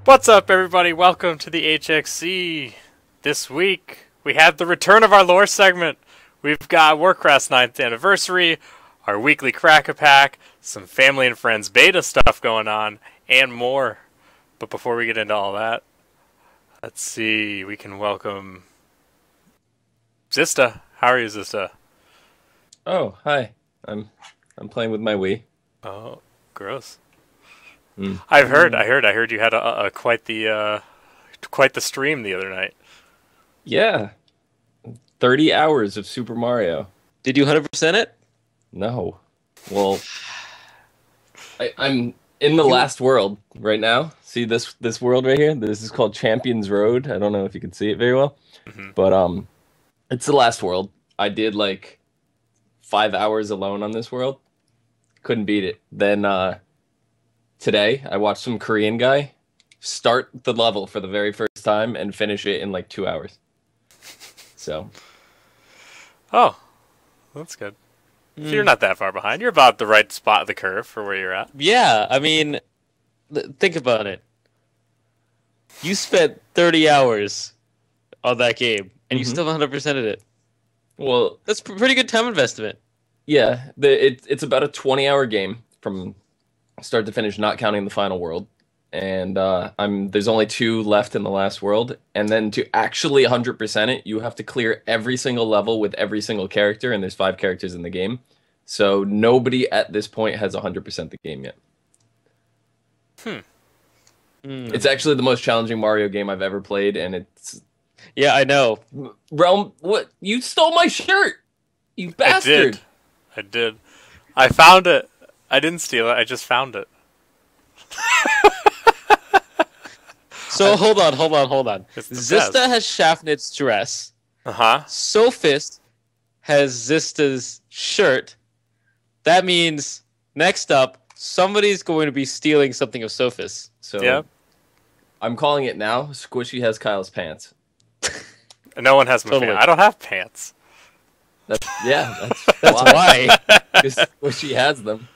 What's up, everybody? Welcome to the hXc. This week, we have the return of our lore segment. We've got Warcraft's 9th anniversary, our weekly Crack-A-Pack, some family and friends beta stuff going on, and more. But before we get into all that, let's see, we can welcome Zista. How are you, Zista? Oh, hi. I'm playing with my Wii. Oh, gross. Mm. I heard you had a quite the stream the other night. Yeah. 30 hours of Super Mario. Did you 100% it? No. Well, I'm in the last world right now. See this world right here? This is called Champions Road. I don't know if you can see it very well. But it's the last world. I did like 5 hours alone on this world. Couldn't beat it. Then today, I watched some Korean guy start the level for the very first time and finish it in like 2 hours. So. Oh, that's good. So you're not that far behind. You're about the right spot of the curve for where you're at. Yeah, I mean, think about it. You spent 30 hours on that game, and you still 100%ed it. Well, that's pretty good time investment. Yeah, it's about a 20-hour game from start to finish, not counting the final world. And there's only 2 left in the last world. And then to actually 100% it, you have to clear every single level with every single character, and there's 5 characters in the game. So nobody at this point has 100% the game yet. It's actually the most challenging Mario game I've ever played, and it's... Yeah, I know. Realm, what? You stole my shirt! You bastard! I did. I found it. I didn't steal it. I just found it. So hold on. Zista has Shafnit's dress. Sophist has Zista's shirt. That means next up, somebody's going to be stealing something of Sophist. So yeah. I'm calling it now. Squishy has Kyle's pants. No one has my pants. I don't have pants. That's why. Because Squishy has them.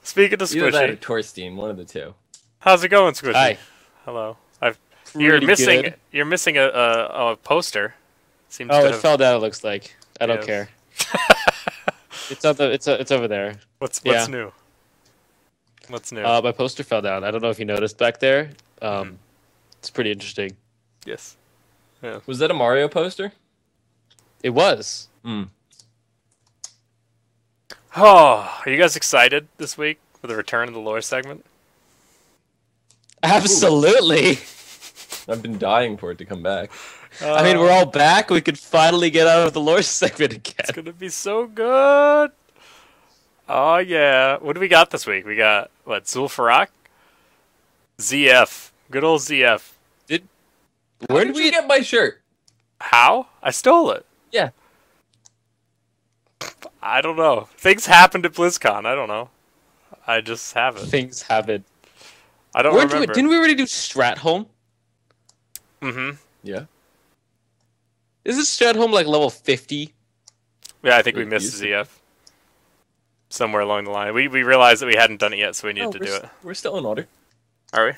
Speaking of Squishy, either that or Torstein, one of the two. How's it going, Squishy? Hi. Hello. You're missing a poster. It fell down. It looks like. I don't care. It's over there. What's new? What's new? My poster fell down. I don't know if you noticed back there. It's pretty interesting. Yes. Yeah. Was that a Mario poster? It was. Oh, are you guys excited this week for the return of the lore segment? Absolutely. I've been dying for it to come back. I mean, we're all back. We could finally get out of the lore segment again. It's gonna be so good. Oh yeah. What do we got this week? We got what? Zul'Farrak? ZF. Good old ZF. Where did you get my shirt? How? I stole it. Yeah. I don't know. Things happened at BlizzCon. I don't know. I just have it. Things happen. I don't remember. Didn't we already do Stratholme? Yeah. Isn't Stratholme like level 50? Yeah, I think we missed ZF. Somewhere along the line. We realized that we hadn't done it yet, so we needed to do it. We're still in order. Are we?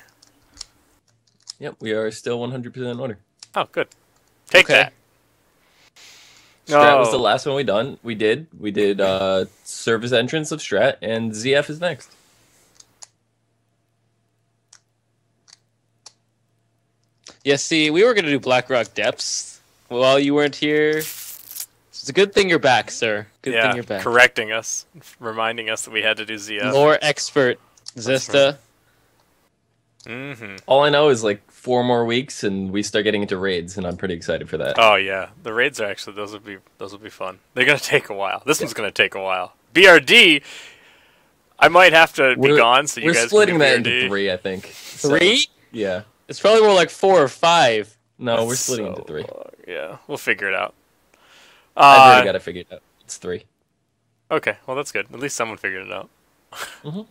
Yep, we are still 100% in order. Oh, good. Take that. Strat was the last one we did. We did Service Entrance of Strat, and ZF is next. Yeah, see, we were going to do Blackrock Depths while you weren't here. It's a good thing you're back, sir. Good thing you're back. Correcting us, reminding us that we had to do ZF. Lore expert, Zista. All I know is like 4 more weeks, and we start getting into raids, and I'm pretty excited for that. Oh yeah, the raids are actually those will be fun. They're gonna take a while. This one's gonna take a while. BRD, I might have to be gone, so you guys. We're splitting can do that BRD. into 3, I think. 3? So, yeah. It's probably more like 4 or 5. No, we're splitting into 3. Yeah, we'll figure it out. I've already got to figure it out. It's 3. Okay, well that's good. At least someone figured it out. All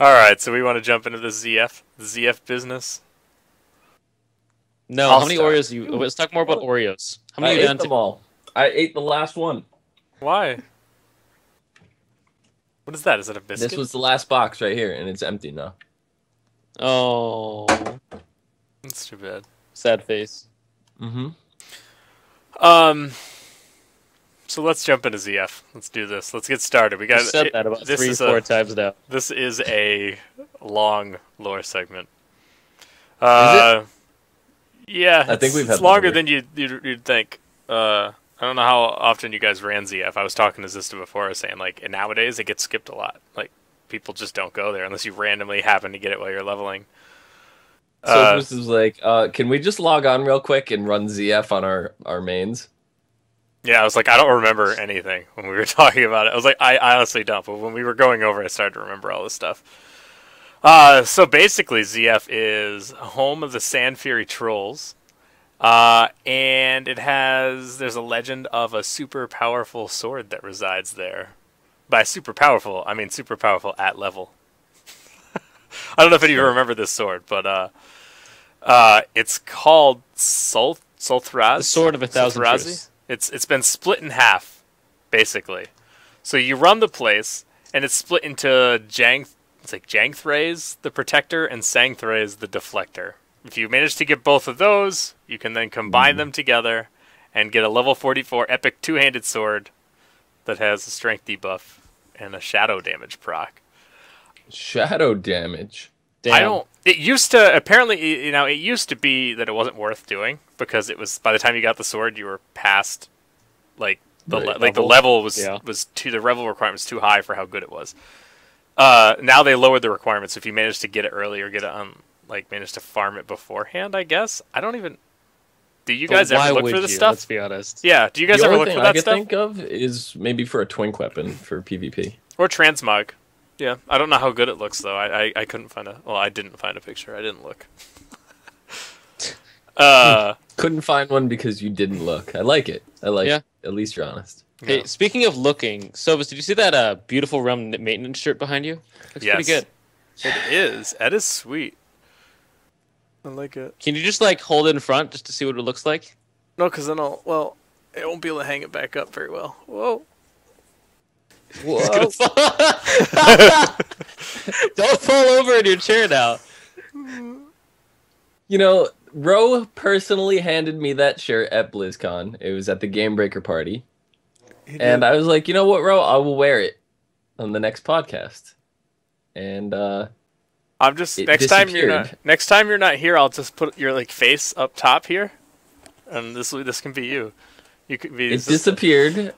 right, so we want to jump into the ZF business. No, how many Oreos do you... Let's talk more about Oreos. How many I ate them all. I ate the last one. Why? What is that? Is it a biscuit? This was the last box right here, and it's empty now. Oh, That's too bad. sad face. Mm-hmm. So let's jump into ZF. Let's do this. Let's get started. We got said that about 3-4 times now. This is a long lore segment. Is it? Yeah, I think we've had it's longer longer. than you'd think. I don't know how often you guys ran ZF. I was talking to Zista before. I was saying like nowadays it gets skipped a lot. Like people just don't go there unless you randomly happen to get it while you're leveling. So this is like, can we just log on real quick and run ZF on our mains? Yeah, I was like, I don't remember anything when we were talking about it. I was like, I honestly don't. But when we were going over, I started to remember all this stuff. So basically, ZF is home of the Sand Fury Trolls. And there's a legend of a super powerful sword that resides there. By super powerful, I mean super powerful at level. I don't know if any of you remember this sword, but it's called Sulthraz. The Sword of a Thousand Truths. It's been split in half, basically. So you run the place, and it's split into Jangthraze, the Protector, and Sangthraze, the Deflector. If you manage to get both of those, you can then combine them together and get a level 44 epic two-handed sword that has a strength debuff and a shadow damage proc. Shadow damage. Damn. It used to apparently, it used to be that it wasn't worth doing because it was by the time you got the sword, you were past the level was the level requirement was too high for how good it was. Now they lowered the requirements. If you manage to get it early or get it manage to farm it beforehand, I guess. I don't even. Do you guys ever look for this stuff? Let's be honest. Yeah. Do you guys ever look for that stuff? The only thing I could think of is maybe for a twink weapon for PvP or transmog. Yeah, I don't know how good it looks though. I couldn't find I didn't find a picture. I didn't look. Couldn't find one because you didn't look. I like it. At least you're honest. Hey, Yeah. speaking of looking, Sovas, did you see that beautiful Realm maintenance shirt behind you? Looks pretty good. It is. That is sweet. I like it. Can you just hold it in front just to see what it looks like? No, because then it won't be able to hang it back up very well. Whoa. Whoa. Don't fall over in your chair now. Ro personally handed me that shirt at BlizzCon. It was at the Game Breaker party. And I was like, you know what, Ro? I will wear it on the next podcast. And I'm just next time you're not here, I'll just put your face up top here, and this can be you. You could be. It disappeared.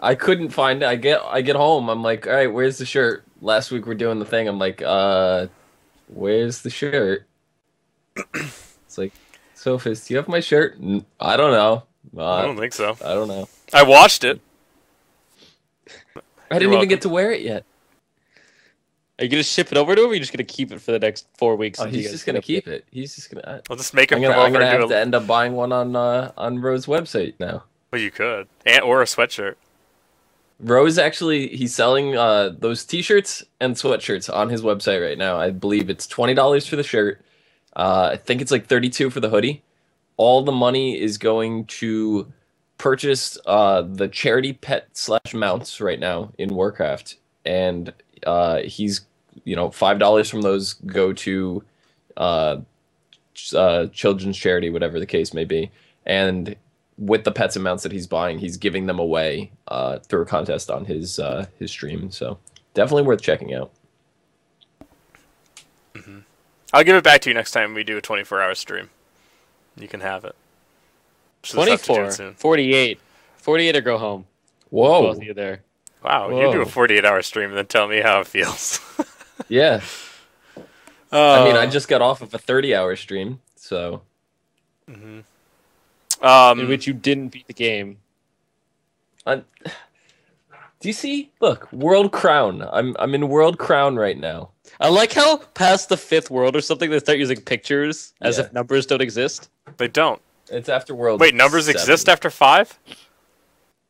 I couldn't find it. I get home. I'm like, all right, where's the shirt? Last week we're doing the thing. I'm like, where's the shirt? It's like, Sophis, do you have my shirt? I don't know. I don't think so. I don't know. I watched it. I didn't even get to wear it yet. Are you gonna ship it over to him, or are you just gonna keep it for the next 4 weeks? Oh, he's just gonna keep it. He's just gonna. I'll just make him I'm come over gonna and have to end up buying one on Ro's website now. Well, you could, or a sweatshirt. Rose he's selling those t-shirts and sweatshirts on his website right now. I believe it's $20 for the shirt. I think it's like $32 for the hoodie. All the money is going to purchase the charity pet / mounts right now in Warcraft, and he's $5 from those go to children's charity, whatever the case may be, and with the pets and mounts that he's buying, he's giving them away through a contest on his stream. So definitely worth checking out. Mm-hmm. I'll give it back to you next time we do a 24-hour stream. You can have it. 24, 48, 48 or go home. Whoa, both of you there. Wow, Whoa. You do a 48-hour stream and then tell me how it feels. Yeah. I mean, I just got off of a 30-hour stream, so. In which you didn't beat the game. Do you see? Look, World Crown. I'm in World Crown right now. I like how past the 5th world or something they start using pictures as if numbers don't exist. They don't. It's after World. Wait, numbers 7. exist after 5?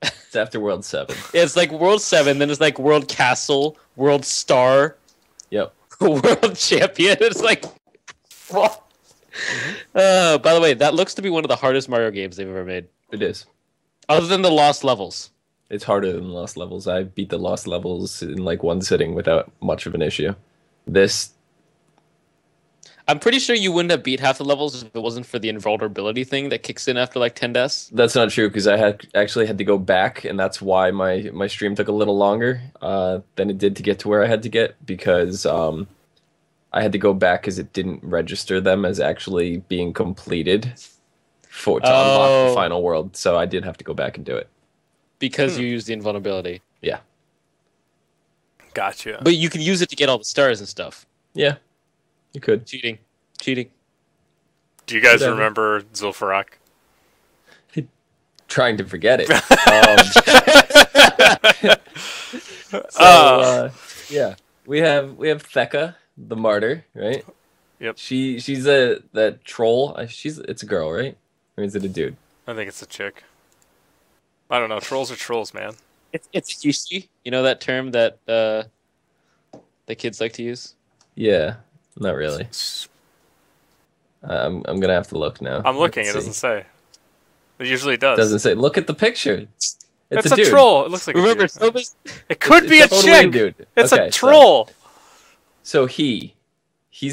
It's after World 7. Yeah, it's like World 7, then it's like World Castle, World Star. Yep. World Champion. It's like, what? By the way, that looks to be one of the hardest Mario games they've ever made. It is. Other than the Lost Levels. It's harder than Lost Levels. I beat the Lost Levels in like one sitting without much of an issue. This, I'm pretty sure you wouldn't have beat half the levels if it wasn't for the invulnerability thing that kicks in after like 10 deaths. That's not true because I actually had to go back, and that's why my stream took a little longer than it did to get to where I had to get, because I had to go back because it didn't register them as actually being completed to unlock the final world. So I did have to go back and do it. Because you used the invulnerability. Yeah. Gotcha. But you can use it to get all the stars and stuff. Yeah. You could. Cheating. Do you guys remember Zul'Farrak? Trying to forget it. Yeah, we have Theka, the martyr, right? Yep. She's that troll. It's a girl, right? Or is it a dude? I think it's a chick. I don't know. Trolls are trolls, man. It's hXc. You know that term that the kids like to use? Yeah, not really. I'm gonna have to look now. I'm looking. It doesn't say. It usually does. Doesn't say. Look at the picture. It's a a dude. troll. It looks like Remember, a dude. It could be a totally chick. Dude. It's okay, a troll. So he's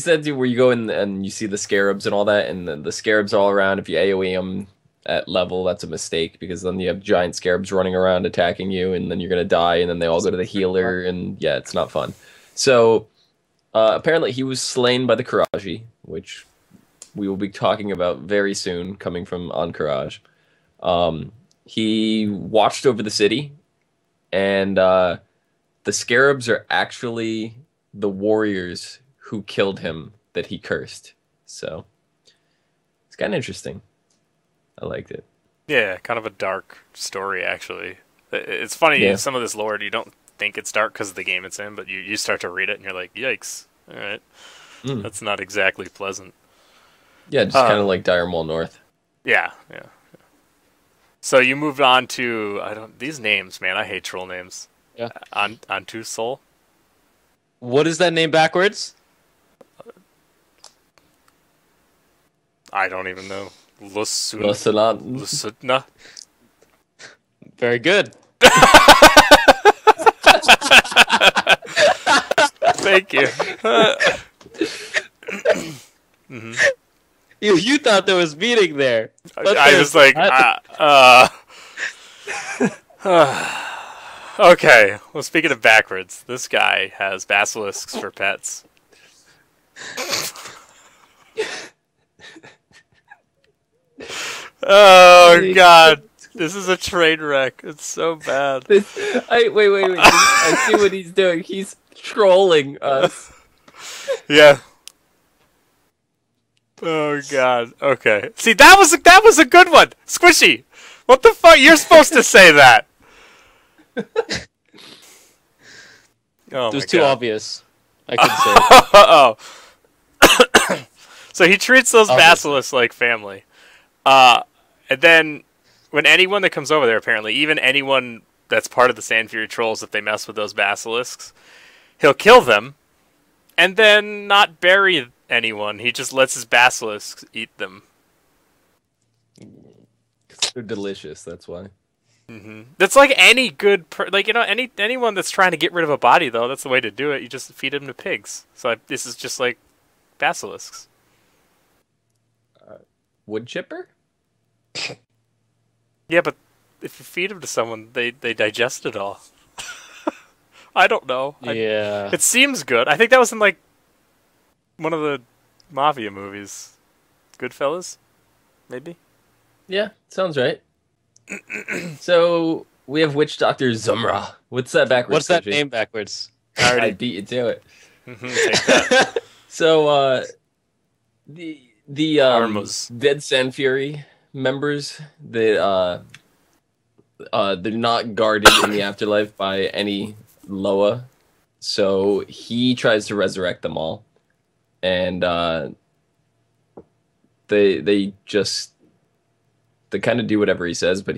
that dude where you go in and you see the scarabs and all that, and the scarabs all around. If you AoE them at level, that's a mistake, because then you have giant scarabs running around attacking you, and then you're gonna die, and then they all go to the healer, and yeah, it's not fun. So apparently he was slain by the Karaji, which we will be talking about very soon, coming from Ahn'Qiraj. He watched over the city, and the scarabs are actually the warriors who killed him that he cursed. So it's kind of interesting. I liked it. Yeah, kind of a dark story, actually. It's funny, some of this lore, you don't think it's dark because of the game it's in, but you start to read it and you're like, yikes. All right. That's not exactly pleasant. Yeah, just kind of like Dire Maul North. Yeah. So you moved on to these names, man. I hate troll names. Yeah. Onto Soul. What is that name backwards? I don't even know. Lusuna. Very good. Thank you. You thought there was meaning there. I was like, okay. Well, speaking of backwards, this guy has basilisks for pets. Oh God, this is a train wreck. It's so bad. Wait. I see what he's doing. He's trolling us. Yeah. Oh God. Okay. See, that was a good one. Squishy. What the fuck? You're supposed to say that. It was too obvious. I could say. So he treats those basilisks like family. And then when anyone that comes over there, apparently, even anyone that's part of the Sand Fury Trolls, if they mess with those basilisks, he'll kill them and then not bury anyone. He just lets his basilisks eat them. They're delicious, that's why. Mm-hmm. That's like any good, anyone that's trying to get rid of a body, though, that's the way to do it. You just feed them to pigs. So this is just like basilisks. Wood chipper? Yeah, but if you feed them to someone, they digest it all. I don't know. Yeah. It seems good. I think that was in like one of the mafia movies. Goodfellas? Maybe? Yeah, sounds right. So we have Witch Doctor Zumra. What's that backwards? What's that name backwards? I beat you to it. Take that. So the Dead Sand Fury members, they're not guarded in the afterlife by any Loa, so he tries to resurrect them all, and they kind of do whatever he says, but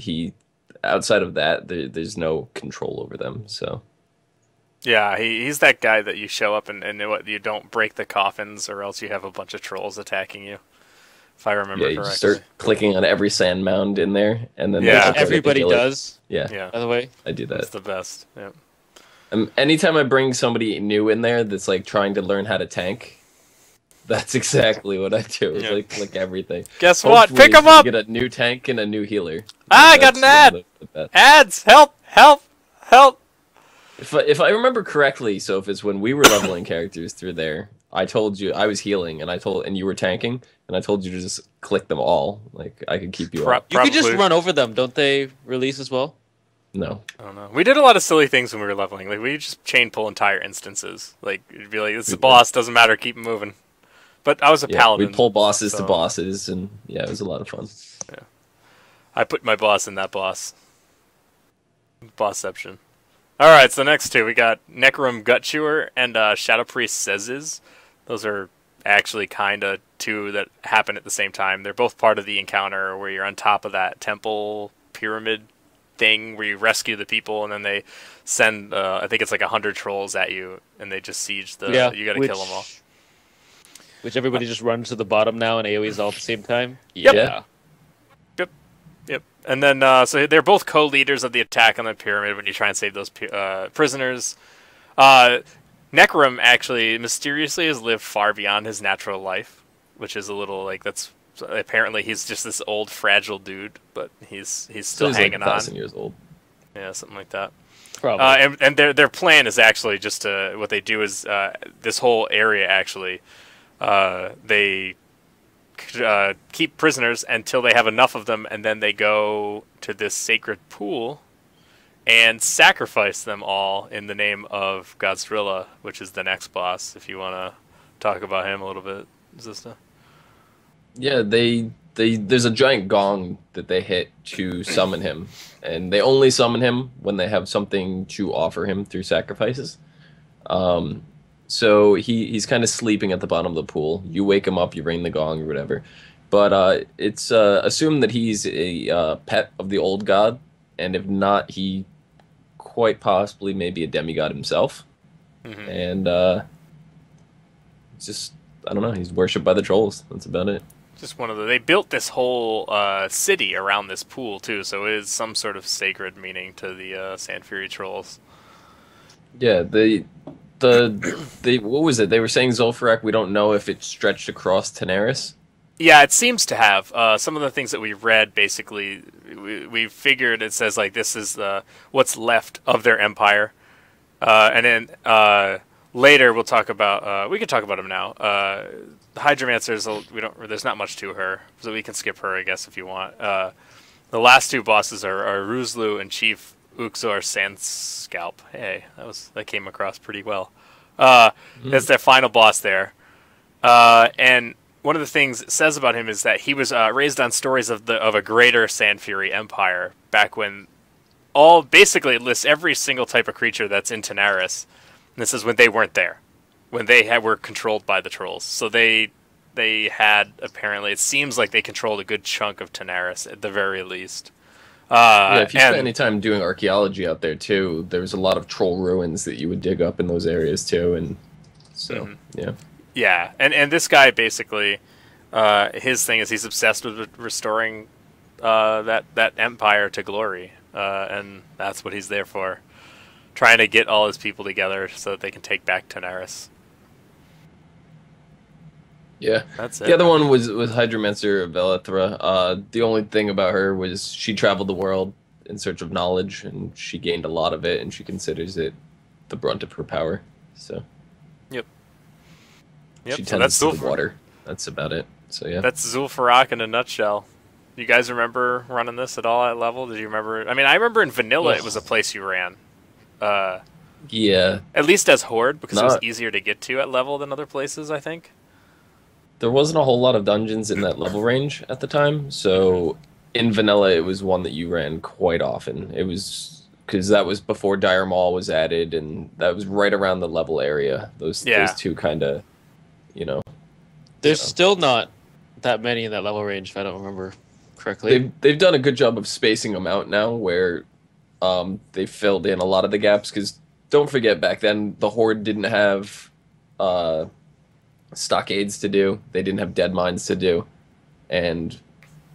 outside of that, there's no control over them. So yeah, he's that guy that you show up and you don't break the coffins, or else you have a bunch of trolls attacking you. If I remember correctly. You start clicking on every sand mound in there, and then everybody does. Yeah. By the way, I do that. It's the best. Yeah. Anytime I bring somebody new in there that's like trying to learn how to tank, That's exactly what I do. It's Yeah. like everything. Guess what? Hopefully Pick them up! Get a new tank and a new healer. I got an ad! Ads! Help! Help! Help! If I remember correctly, so if it's when we were leveling characters through there, I told you I was healing, and you were tanking, and I told you to just click them all. Like I could keep you up. You could just run over them. Don't they release as well? No. I don't know. We did a lot of silly things when we were leveling. Like we just chain pull entire instances. Like it'd be like, "This is a boss. Doesn't matter. Keep moving." But I was a paladin. We'd pull bosses to bosses, and yeah, it was a lot of fun. Yeah. I put my boss in that boss. Bossception. Alright, so the next two, we got Necrom Gutchewer and Shadow Priest Sezes. Those are actually kind of two that happen at the same time. They're both part of the encounter where you're on top of that temple pyramid thing where you rescue the people, and then they send, I think it's like 100 trolls at you, and they just siege the... Yeah, you gotta kill them all. Which everybody just runs to the bottom now and AoEs all at the same time? Yep. Yeah. Yep. And then, so they're both co-leaders of the attack on the pyramid when you try and save those prisoners. Necrom actually mysteriously has lived far beyond his natural life, which is a little like that's apparently he's just this old fragile dude, but he's still hanging like 1,000 on. Years old. Yeah, something like that. Probably. And their plan is actually just to what they do is this whole area actually they keep prisoners until they have enough of them, and then they go to this sacred pool and sacrifice them all in the name of Godzilla, which is the next boss. If you want to talk about him a little bit, Zista. Yeah, there's a giant gong that they hit to summon him, and they only summon him when they have something to offer him through sacrifices. So he's kind of sleeping at the bottom of the pool. You wake him up, you ring the gong or whatever. But it's assumed that he's a pet of the old god, and if not, he quite possibly may be a demigod himself. Mm-hmm. And just, I don't know, he's worshipped by the trolls. That's about it. Just one of they built this whole city around this pool, too, so it is some sort of sacred meaning to the Sand Fury trolls. Yeah, what was it? They were saying Zul'Farrak, we don't know if it stretched across Tanaris. Yeah, it seems to have. Some of the things that we read, basically, we figured it says, like, this is what's left of their empire. And then later we'll talk about, we can talk about them now. The Hydromancer, there's not much to her, so we can skip her, I guess, if you want. The last two bosses are Ruzlu and Chief Uxor Sandscalp. Hey, that came across pretty well. That's their final boss there. And one of the things it says about him is that he was raised on stories of a greater Sand Fury empire back when basically it lists every single type of creature that's in Tanaris. And this is when they weren't there, when they were controlled by the trolls. So they had, apparently, it seems like they controlled a good chunk of Tanaris at the very least. If you spent any time doing archaeology out there too, there was a lot of troll ruins that you would dig up in those areas too, and so yeah. Yeah, and this guy basically, his thing is he's obsessed with restoring that empire to glory, and that's what he's there for, trying to get all his people together so that they can take back Tanaris. Yeah, that's it. The other one was Hydromancer Velethra. The only thing about her was she traveled the world in search of knowledge, and she gained a lot of it, and she considers it the brunt of her power. So, yep. She tends to the water. That's about it. So yeah, that's Zul'Farrak in a nutshell. You guys remember running this at all at level? Did you remember? I mean, I remember in vanilla it was a place you ran. Yeah. At least as Horde, because it was easier to get to at level than other places, I think. There wasn't a whole lot of dungeons in that level range at the time, so in vanilla it was one that you ran quite often. It was because that was before Dire Maul was added, and that was right around the level area. Those two kind of, There's still not that many in that level range, if I don't remember correctly. They've done a good job of spacing them out now, where they filled in a lot of the gaps. Because don't forget, back then the Horde didn't have stockades to do. They didn't have dead mines to do, and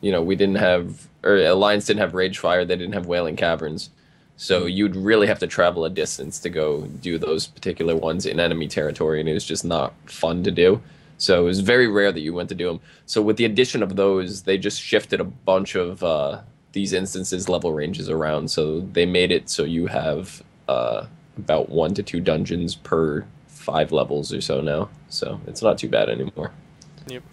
we didn't have, or Alliance didn't have Ragefire. They didn't have Wailing Caverns, so you'd really have to travel a distance to go do those particular ones in enemy territory, and it was just not fun to do. So it was very rare that you went to do them. So with the addition of those, they just shifted a bunch of these instances level ranges around. So they made it so you have about 1 to 2 dungeons per 5 levels or so now. So it's not too bad anymore. Yep.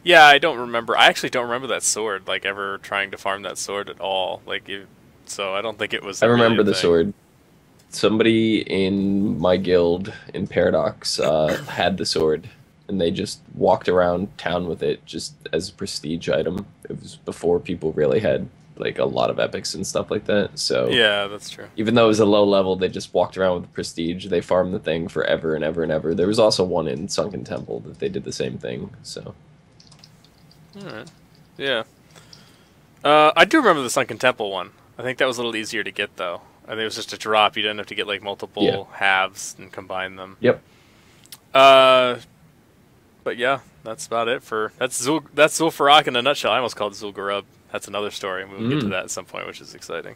Yeah, I don't remember. I actually don't remember that sword, like, ever trying to farm that sword at all. Like, so I don't think it was. I remember the sword. Somebody in my guild in Paradox had the sword, and they just walked around town with it just as a prestige item. It was before people really had like a lot of epics and stuff like that. So yeah, that's true. Even though it was a low level, they just walked around with prestige. They farmed the thing forever and ever and ever. There was also one in Sunken Temple that they did the same thing. So. All right. Yeah. I do remember the Sunken Temple one. I think that was a little easier to get, though. I think it was just a drop. You didn't have to get like multiple halves and combine them. Yep. But yeah, that's about it for that's Zul'Farrak in a nutshell. I almost called it Zul'Gurub. That's another story, and we'll get to that at some point, which is exciting.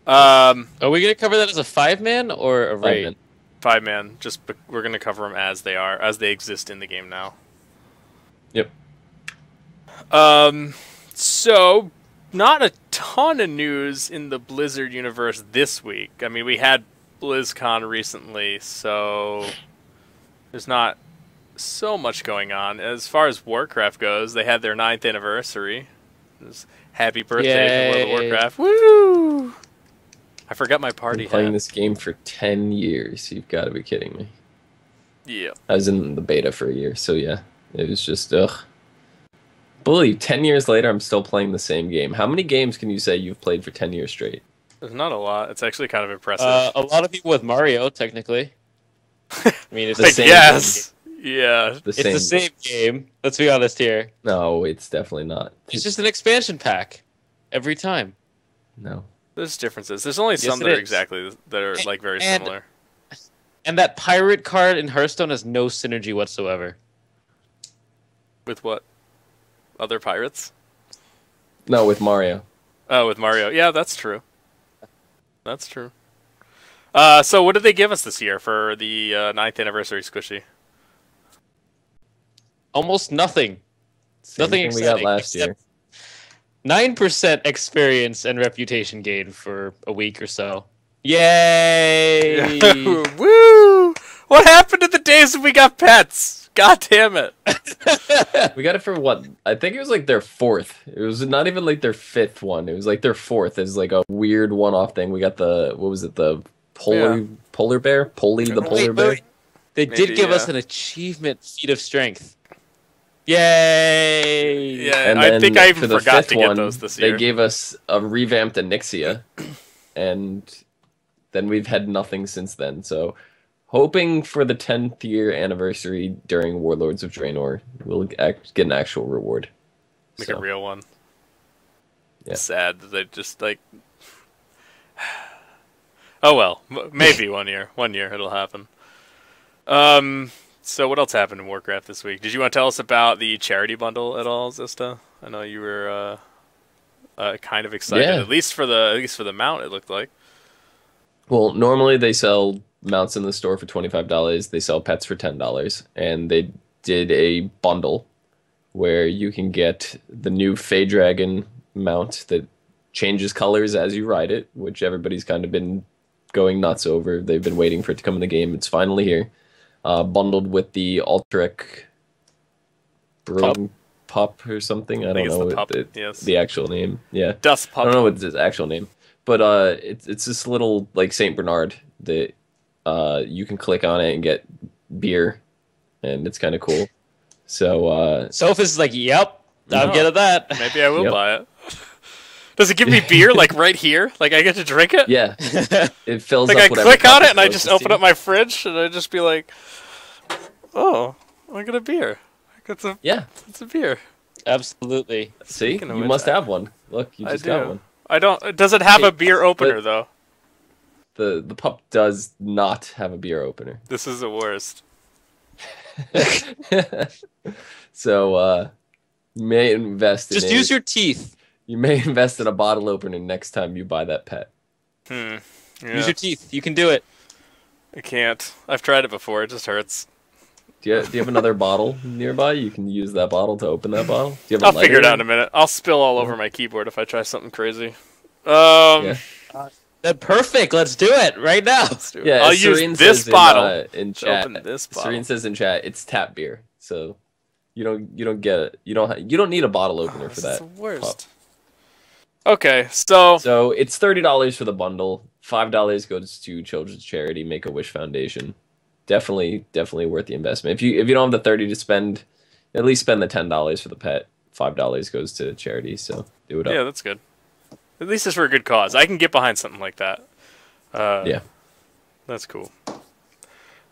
Are we gonna cover that as a 5-man or a raid? 5-man. Just we're gonna cover them as they are, as they exist in the game now. Yep. So, not a ton of news in the Blizzard universe this week. I mean, we had BlizzCon recently, so there's not so much going on. As far as Warcraft goes, they had their 9th anniversary. Happy birthday to World of Warcraft. Woo! I forgot my party hat. I've been playing this game for 10 years. You've got to be kidding me. Yeah. I was in the beta for a year, so yeah. It was just, ugh. Believe 10 years later, I'm still playing the same game. How many games can you say you've played for 10 years straight? There's not a lot. It's actually kind of impressive. A lot of people with Mario, technically. I mean, it's the same yes. Game. Yeah. It's the same game. Let's be honest here. No, it's definitely not. It's just an expansion pack. Every time. No. There's differences. There's only some that are exactly that are like very similar. And that pirate card in Hearthstone has no synergy whatsoever. With what? Other pirates? No, with Mario. Oh, with Mario. Yeah, that's true. That's true. So what did they give us this year for the 9th anniversary squishy? Almost nothing. Nothing we got last year. 9% experience and reputation gain for a week or so. Yay! Woo! What happened to the days when we got pets? God damn it. We got it for what? I think it was like their 4th. It was not even like their 5th one. It was like their 4th. It's like a weird one-off thing. We got the, what was it? The polar bear? Polly the polar bear? They did give us an achievement feat of strength. Yay! Yeah, and I think I even forgot to get those this year. They gave us a revamped Onyxia, and then we've had nothing since then. So, hoping for the 10th year anniversary during Warlords of Draenor, we'll get an actual reward. Like a real one. Yeah. Sad that they just like. Oh well, maybe 1 year. 1 year it'll happen. So what else happened in Warcraft this week? Did you want to tell us about the charity bundle at all, Zista? I know you were kind of excited, at least for the mount. It looked like. Well, normally they sell mounts in the store for $25. They sell pets for $10, and they did a bundle where you can get the new Fey Dragon mount that changes colors as you ride it, which everybody's kind of been going nuts over. They've been waiting for it to come in the game. It's finally here. Bundled with the Ultrek Pup or something. I don't know the actual name. Yeah, Dust Pup. I don't know what its actual name, but it's this little like Saint Bernard that you can click on it and get beer, and it's kind of cool. So Sophus is like, "Yep, I'm getting that. Maybe I will buy it." Does it give me beer like right here? Like I get to drink it? Yeah. It fills like up. I click on it and I just open up my fridge and I just be like, "Oh, I got a beer. It's a beer." Absolutely. See, you must have one. Look, you just got one. I don't. Does it have a beer opener though? The pup does not have a beer opener. This is the worst. So you may invest. Just use your teeth. You may invest in a bottle opener next time you buy that pet. Yeah. Use your teeth. You can do it. I can't. I've tried it before. It just hurts. Do you have another bottle nearby? You can use that bottle to open that bottle. Do you have I'll figure it out in a minute. I'll spill all over my keyboard if I try something crazy. Yeah. Then perfect. Let's do it right now. Yeah, I'll use this bottle in chat. Open this bottle. Serene says in chat, it's tap beer, so you don't get it. You don't need a bottle opener for that. That's the worst. Okay, so it's $30 for the bundle. $5 goes to children's charity, Make-A-Wish Foundation. Definitely worth the investment. If you don't have the 30 to spend, at least spend the $10 for the pet. $5 goes to charity, so do it up. Yeah, that's good. At least it's for a good cause. I can get behind something like that. Yeah. That's cool.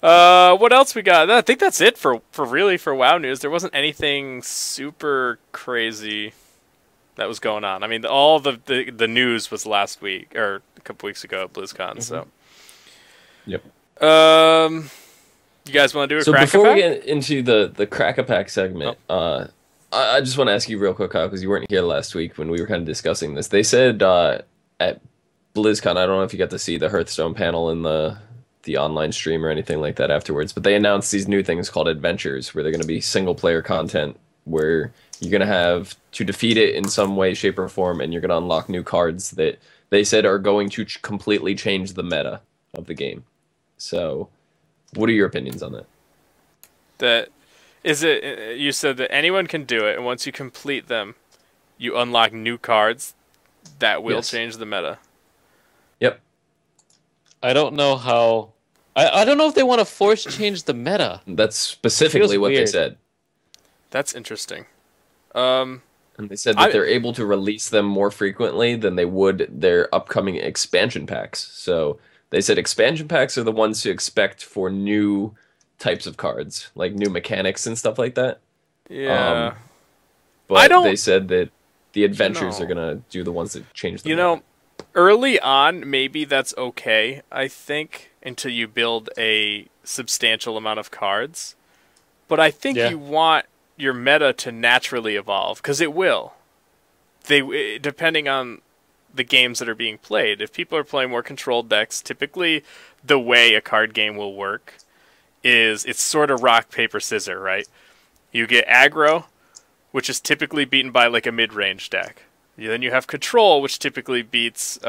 What else we got? I think that's it for WoW news. There wasn't anything super crazy that was going on. I mean, all the news was last week or a couple weeks ago at BlizzCon. So. Yep. You guys want to do a so crack before pack? we get into the crack-a-pack segment, I just want to ask you real quick, Kyle, because you weren't here last week when we were kind of discussing this. They said at BlizzCon, I don't know if you got to see the Hearthstone panel in the online stream or anything like that afterwards, but they announced these new things called adventures, where they're going to be single-player content, where you're going to have to defeat it in some way, shape, or form, and you're going to unlock new cards that they said are going to completely change the meta of the game. So, what are your opinions on that? You said that anyone can do it, and once you complete them, you unlock new cards that will change the meta. Yep. I don't know how. I don't know if they want to force change the meta. That's specifically what they said. That's interesting. And they said that they're able to release them more frequently than they would their upcoming expansion packs. So they said expansion packs are the ones to expect for new types of cards, like new mechanics and stuff like that. Yeah. But they said that the adventures are going to do the ones that change the meta. Early on, maybe that's okay, I think, until you build a substantial amount of cards. But I think you want your meta to naturally evolve, because it will. Depending on the games that are being played. If people are playing more controlled decks, typically the way a card game will work is it's sort of rock, paper, scissors, right? You get aggro, which is typically beaten by like a mid-range deck. Then you have control, which typically beats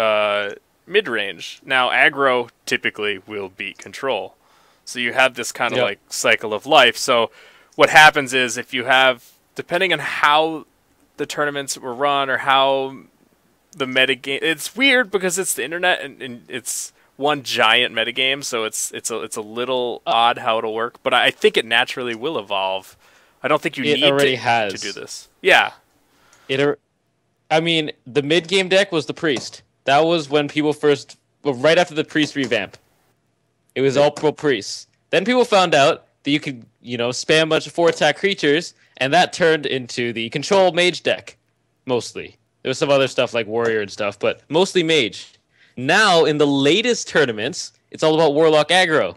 mid-range. Now, aggro typically will beat control. So you have this kind of like cycle of life. So what happens is if you have, depending on how the tournaments were run or how the metagame, it's weird because it's the internet and it's one giant metagame, so it's a little odd how it'll work. But I think it naturally will evolve. I don't think you need to do this. Yeah. I mean, the mid-game deck was the Priest. That was when people first... Well, right after the Priest revamp. It was all pro Priests. Then people found out that you could, spam a bunch of 4-attack creatures, and that turned into the Control Mage deck, mostly. There was some other stuff like Warrior and stuff, but mostly Mage. Now, in the latest tournaments, it's all about Warlock aggro.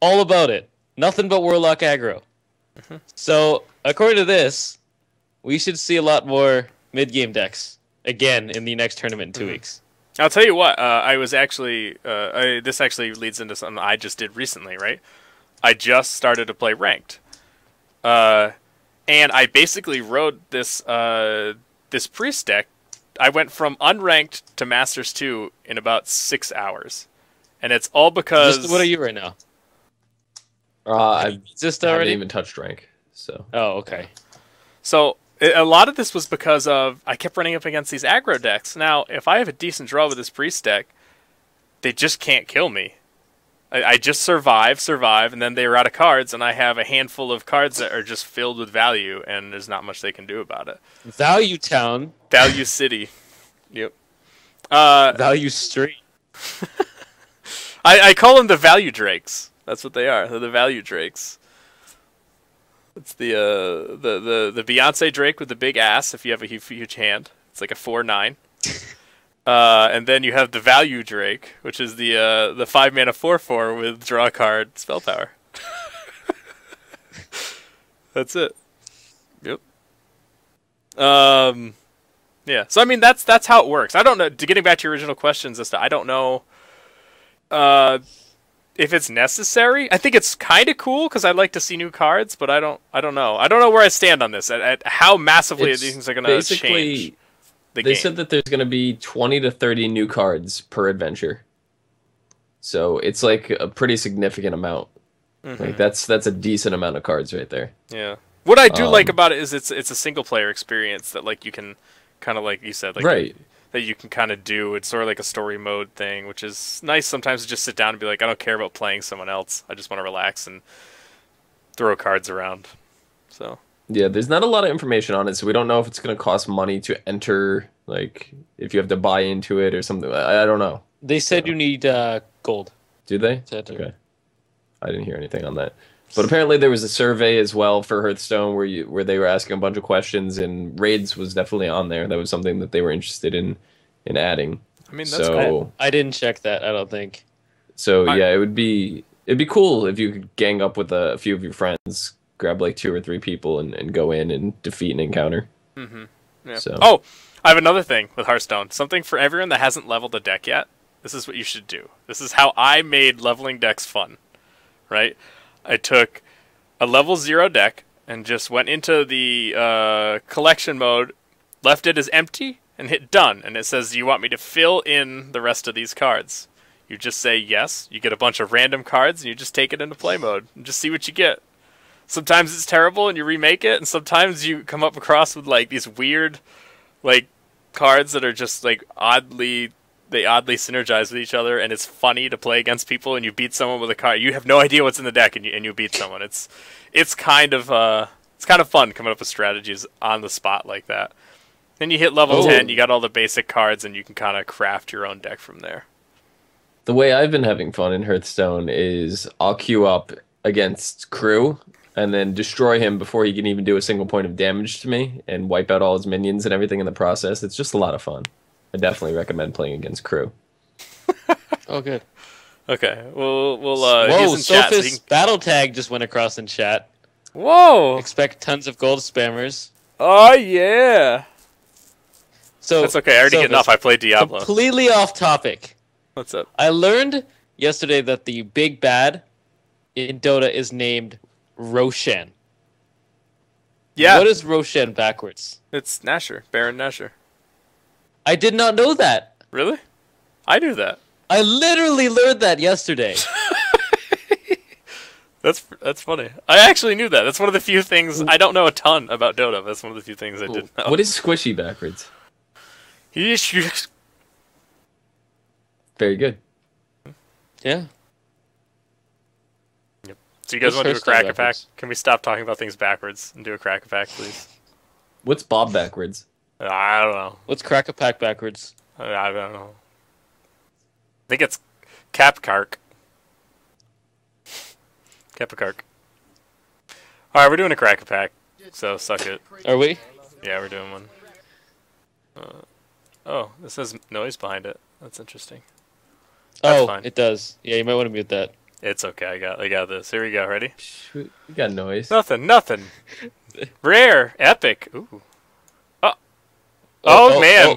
All about it. Nothing but Warlock aggro. Mm-hmm. So, according to this, we should see a lot more mid-game decks again in the next tournament in 2 weeks. I'll tell you what, I was actually this actually leads into something I just did recently, right? I just started to play ranked, and I basically rode this this Priest deck. I went from unranked to Masters 2 in about 6 hours, and it's all because. What are you right now? I haven't even touched rank. So. Oh, okay. So. A lot of this was because of I kept running up against these aggro decks. Now, if I have a decent draw with this Priest deck, they just can't kill me. I just survive, and then they are out of cards, and I have a handful of cards that are just filled with value, and there's not much they can do about it. Value Town. Value City. Yep. Value Street. I call them the Value Drakes. That's what they are. They're the Value Drakes. It's the Beyonce Drake with the big ass if you have a huge hand. It's like a 4/9. And then you have the Value Drake, which is the 5-mana 4/4 with draw a card spell power. That's it. Yep. Yeah. So I mean that's how it works. I don't know. Getting back to your original questions, I don't know. if it's necessary. I think it's kind of cool because I'd like to see new cards, but I don't know. I don't know where I stand on this. At how massively these things are going to change the game. They said that there's going to be 20 to 30 new cards per adventure. So it's like a pretty significant amount. Like that's a decent amount of cards right there. Yeah. What I do like about it is it's a single player experience that like you can kind of like you said like right. that you can kind of do. It's sort of like a story mode thing, which is nice sometimes to just sit down and be like, I don't care about playing someone else. I just want to relax and throw cards around. So yeah, there's not a lot of information on it, so we don't know if it's going to cost money to enter, like if you have to buy into it or something. I don't know. They said you need gold. Do they? Okay. I didn't hear anything on that. But apparently there was a survey as well for Hearthstone where they were asking a bunch of questions, and raids was definitely on there. That was something that they were interested in adding. I mean, that's cool. I didn't check that, I don't think. So yeah, it'd be cool if you could gang up with a few of your friends, grab like 2 or 3 people, and go in and defeat an encounter. Yeah. So. Oh, I have another thing with Hearthstone. Something for everyone that hasn't leveled a deck yet. This is what you should do. This is how I made leveling decks fun. Right? I took a level 0 deck and just went into the collection mode, left it as empty, and hit done. And it says, do you want me to fill in the rest of these cards? You just say yes. You get a bunch of random cards, and you just take it into play mode and just see what you get. Sometimes it's terrible, and you remake it, and sometimes you come up across with like these weird like cards that are just like oddly synergize with each other, and it's funny to play against people, and you beat someone with a card. You have no idea what's in the deck, and you beat someone. It's kind of fun coming up with strategies on the spot like that. Then you hit level 10, you got all the basic cards, and you can kind of craft your own deck from there. The way I've been having fun in Hearthstone is I'll queue up against Crew and then destroy him before he can even do a single point of damage to me, and wipe out all his minions and everything in the process. It's just a lot of fun. I definitely recommend playing against Crew. Oh, good. Okay, we'll whoa, he's in chat, Sophis Battle Tag just went across in chat. Whoa! Expect tons of gold spammers. Oh yeah. So that's okay. I already get enough. I played Diablo. Completely off topic. What's up? I learned yesterday that the big bad in Dota is named Roshan. Yeah. What is Roshan backwards? It's Nashor, Baron Nashor. I did not know that. Really? I knew that. I literally learned that yesterday. That's funny. I actually knew that. That's one of the few things. I don't know a ton about Dota, but that's one of the few things I didn't know. What is squishy backwards? Very good. Yeah. Yep. So you guys want to do a crack-a-pack? Can we stop talking about things backwards and do a crack-a-pack, please? What's Bob backwards? I don't know. What's crack-a-pack backwards? I don't know. I think it's Capcark. Capacark. Alright, we're doing a crack-a-pack, so suck it. Are we? Yeah, we're doing one. Oh, this has noise behind it. That's interesting. That's fine. It does. Yeah, you might want to mute that. It's okay. I got this. Here we go. Ready? We got noise. Nothing. Rare. Epic. Ooh. Oh, man. You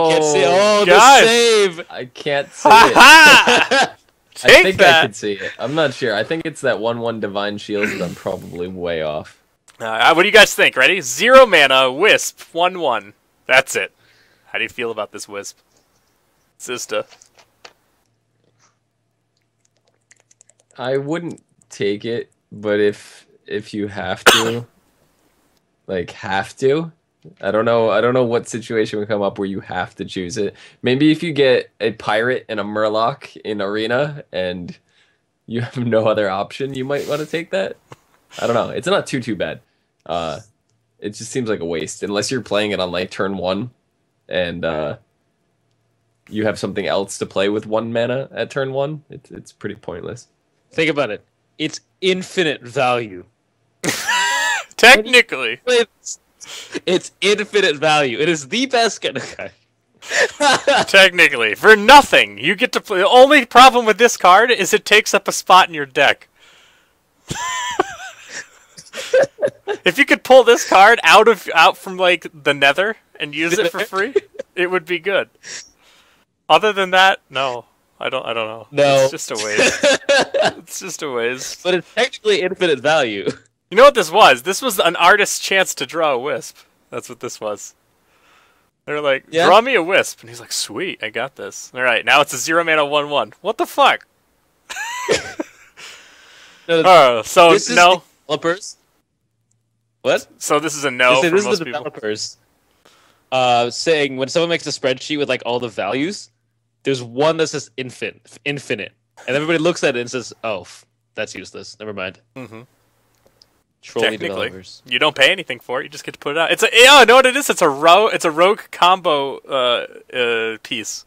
can't see. Oh, God. The save. I can't see it. I think that. I can see it. I'm not sure. I think it's that 1/1 Divine Shield, but I'm probably way off. What do you guys think? Ready? 0 mana, Wisp, 1/1. That's it. How do you feel about this Wisp? Sister. I wouldn't take it, but if you have to, I don't know what situation would come up where you have to choose it. Maybe if you get a pirate and a murloc in arena and you have no other option, you might want to take that. I don't know. It's not too bad. It just seems like a waste unless you're playing it on like turn 1 and you have something else to play with 1 mana at turn 1. It's pretty pointless. Think about it. It's infinite value. Technically. It's infinite value. It is the best kind of guy. Technically. For nothing. You get to play. The only problem with this card is it takes up a spot in your deck. If you could pull this card out from like the Nether and use it for free, it would be good. Other than that, no. I don't know. No. It's just a waste. It's just a waste. But it's technically infinite value. You know what this was? This was an artist's chance to draw a wisp. That's what this was. They're like, draw me a wisp. And he's like, sweet, I got this. All right, now it's a 0 mana 1/1. What the fuck? So this is no. Developers. What? So this is a no for this most is the developers saying when someone makes a spreadsheet with like all the values, there's one that says infinite, and everybody looks at it and says, "Oh, that's useless. Never mind." Mm-hmm. Trolling developers. You don't pay anything for it. You just get to put it out. It's I know what it is. It's a rogue combo piece.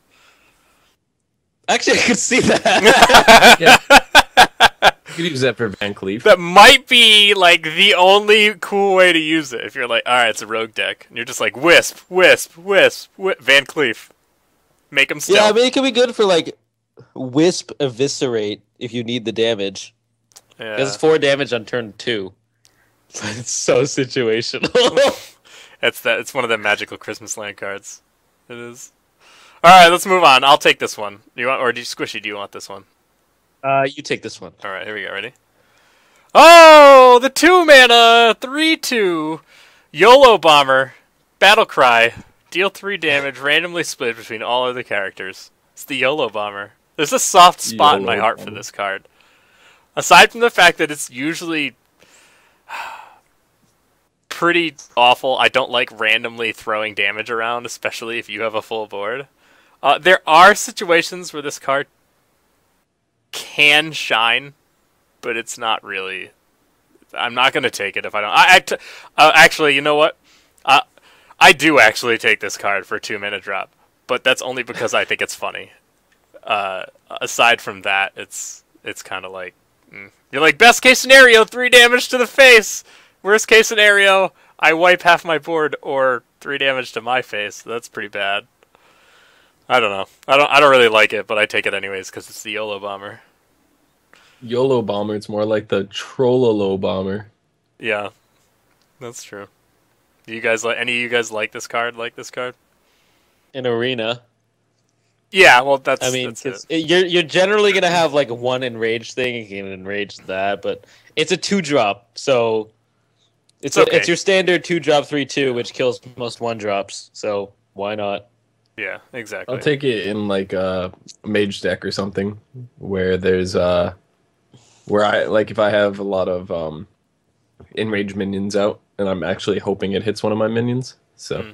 Actually, I could see that. Yeah. You could use that for Van Cleef. That might be like the only cool way to use it. If you're like, all right, it's a rogue deck, and you're just like wisp, Van Cleef, make them still. Yeah, I mean it could be good for like wisp eviscerate if you need the damage. Yeah. It's 4 damage on turn 2. It's so situational. It's one of the magical Christmas land cards. It is. All right, let's move on. I'll take this one. Do you want, or do you, Squishy? Do you want this one? You take this one. All right, here we go. Ready? Oh, the 2 mana 3/2 YOLO Bomber Battle Cry. Deal 3 damage, randomly split between all other characters. It's the YOLO Bomber. There's a soft spot in my heart for this card. Aside from the fact that it's usually pretty awful, I don't like randomly throwing damage around, especially if you have a full board. There are situations where this card can shine, but it's not really. I'm not going to take it if I don't. Actually, you know what? I do actually take this card for a 2-mana drop, but that's only because I think it's funny. Aside from that, it's kind of like you're like best case scenario 3 damage to the face. Worst case scenario, I wipe half my board or 3 damage to my face. That's pretty bad. I don't know. I don't really like it, but I take it anyways because it's the YOLO Bomber. YOLO Bomber. It's more like the Trollolo Bomber. Yeah, that's true. Do you guys like any of you guys like this card? Like this card? In Arena. Yeah, well, that's. I mean, that's you're generally gonna have like one enraged thing. You can enrage that, but it's a 2-drop, so it's okay. It's your standard 2-drop 3/2, which kills most 1-drops. So why not? Yeah, exactly. I'll take it in like a mage deck or something where there's where I like if I have a lot of enraged minions out and I'm actually hoping it hits one of my minions. So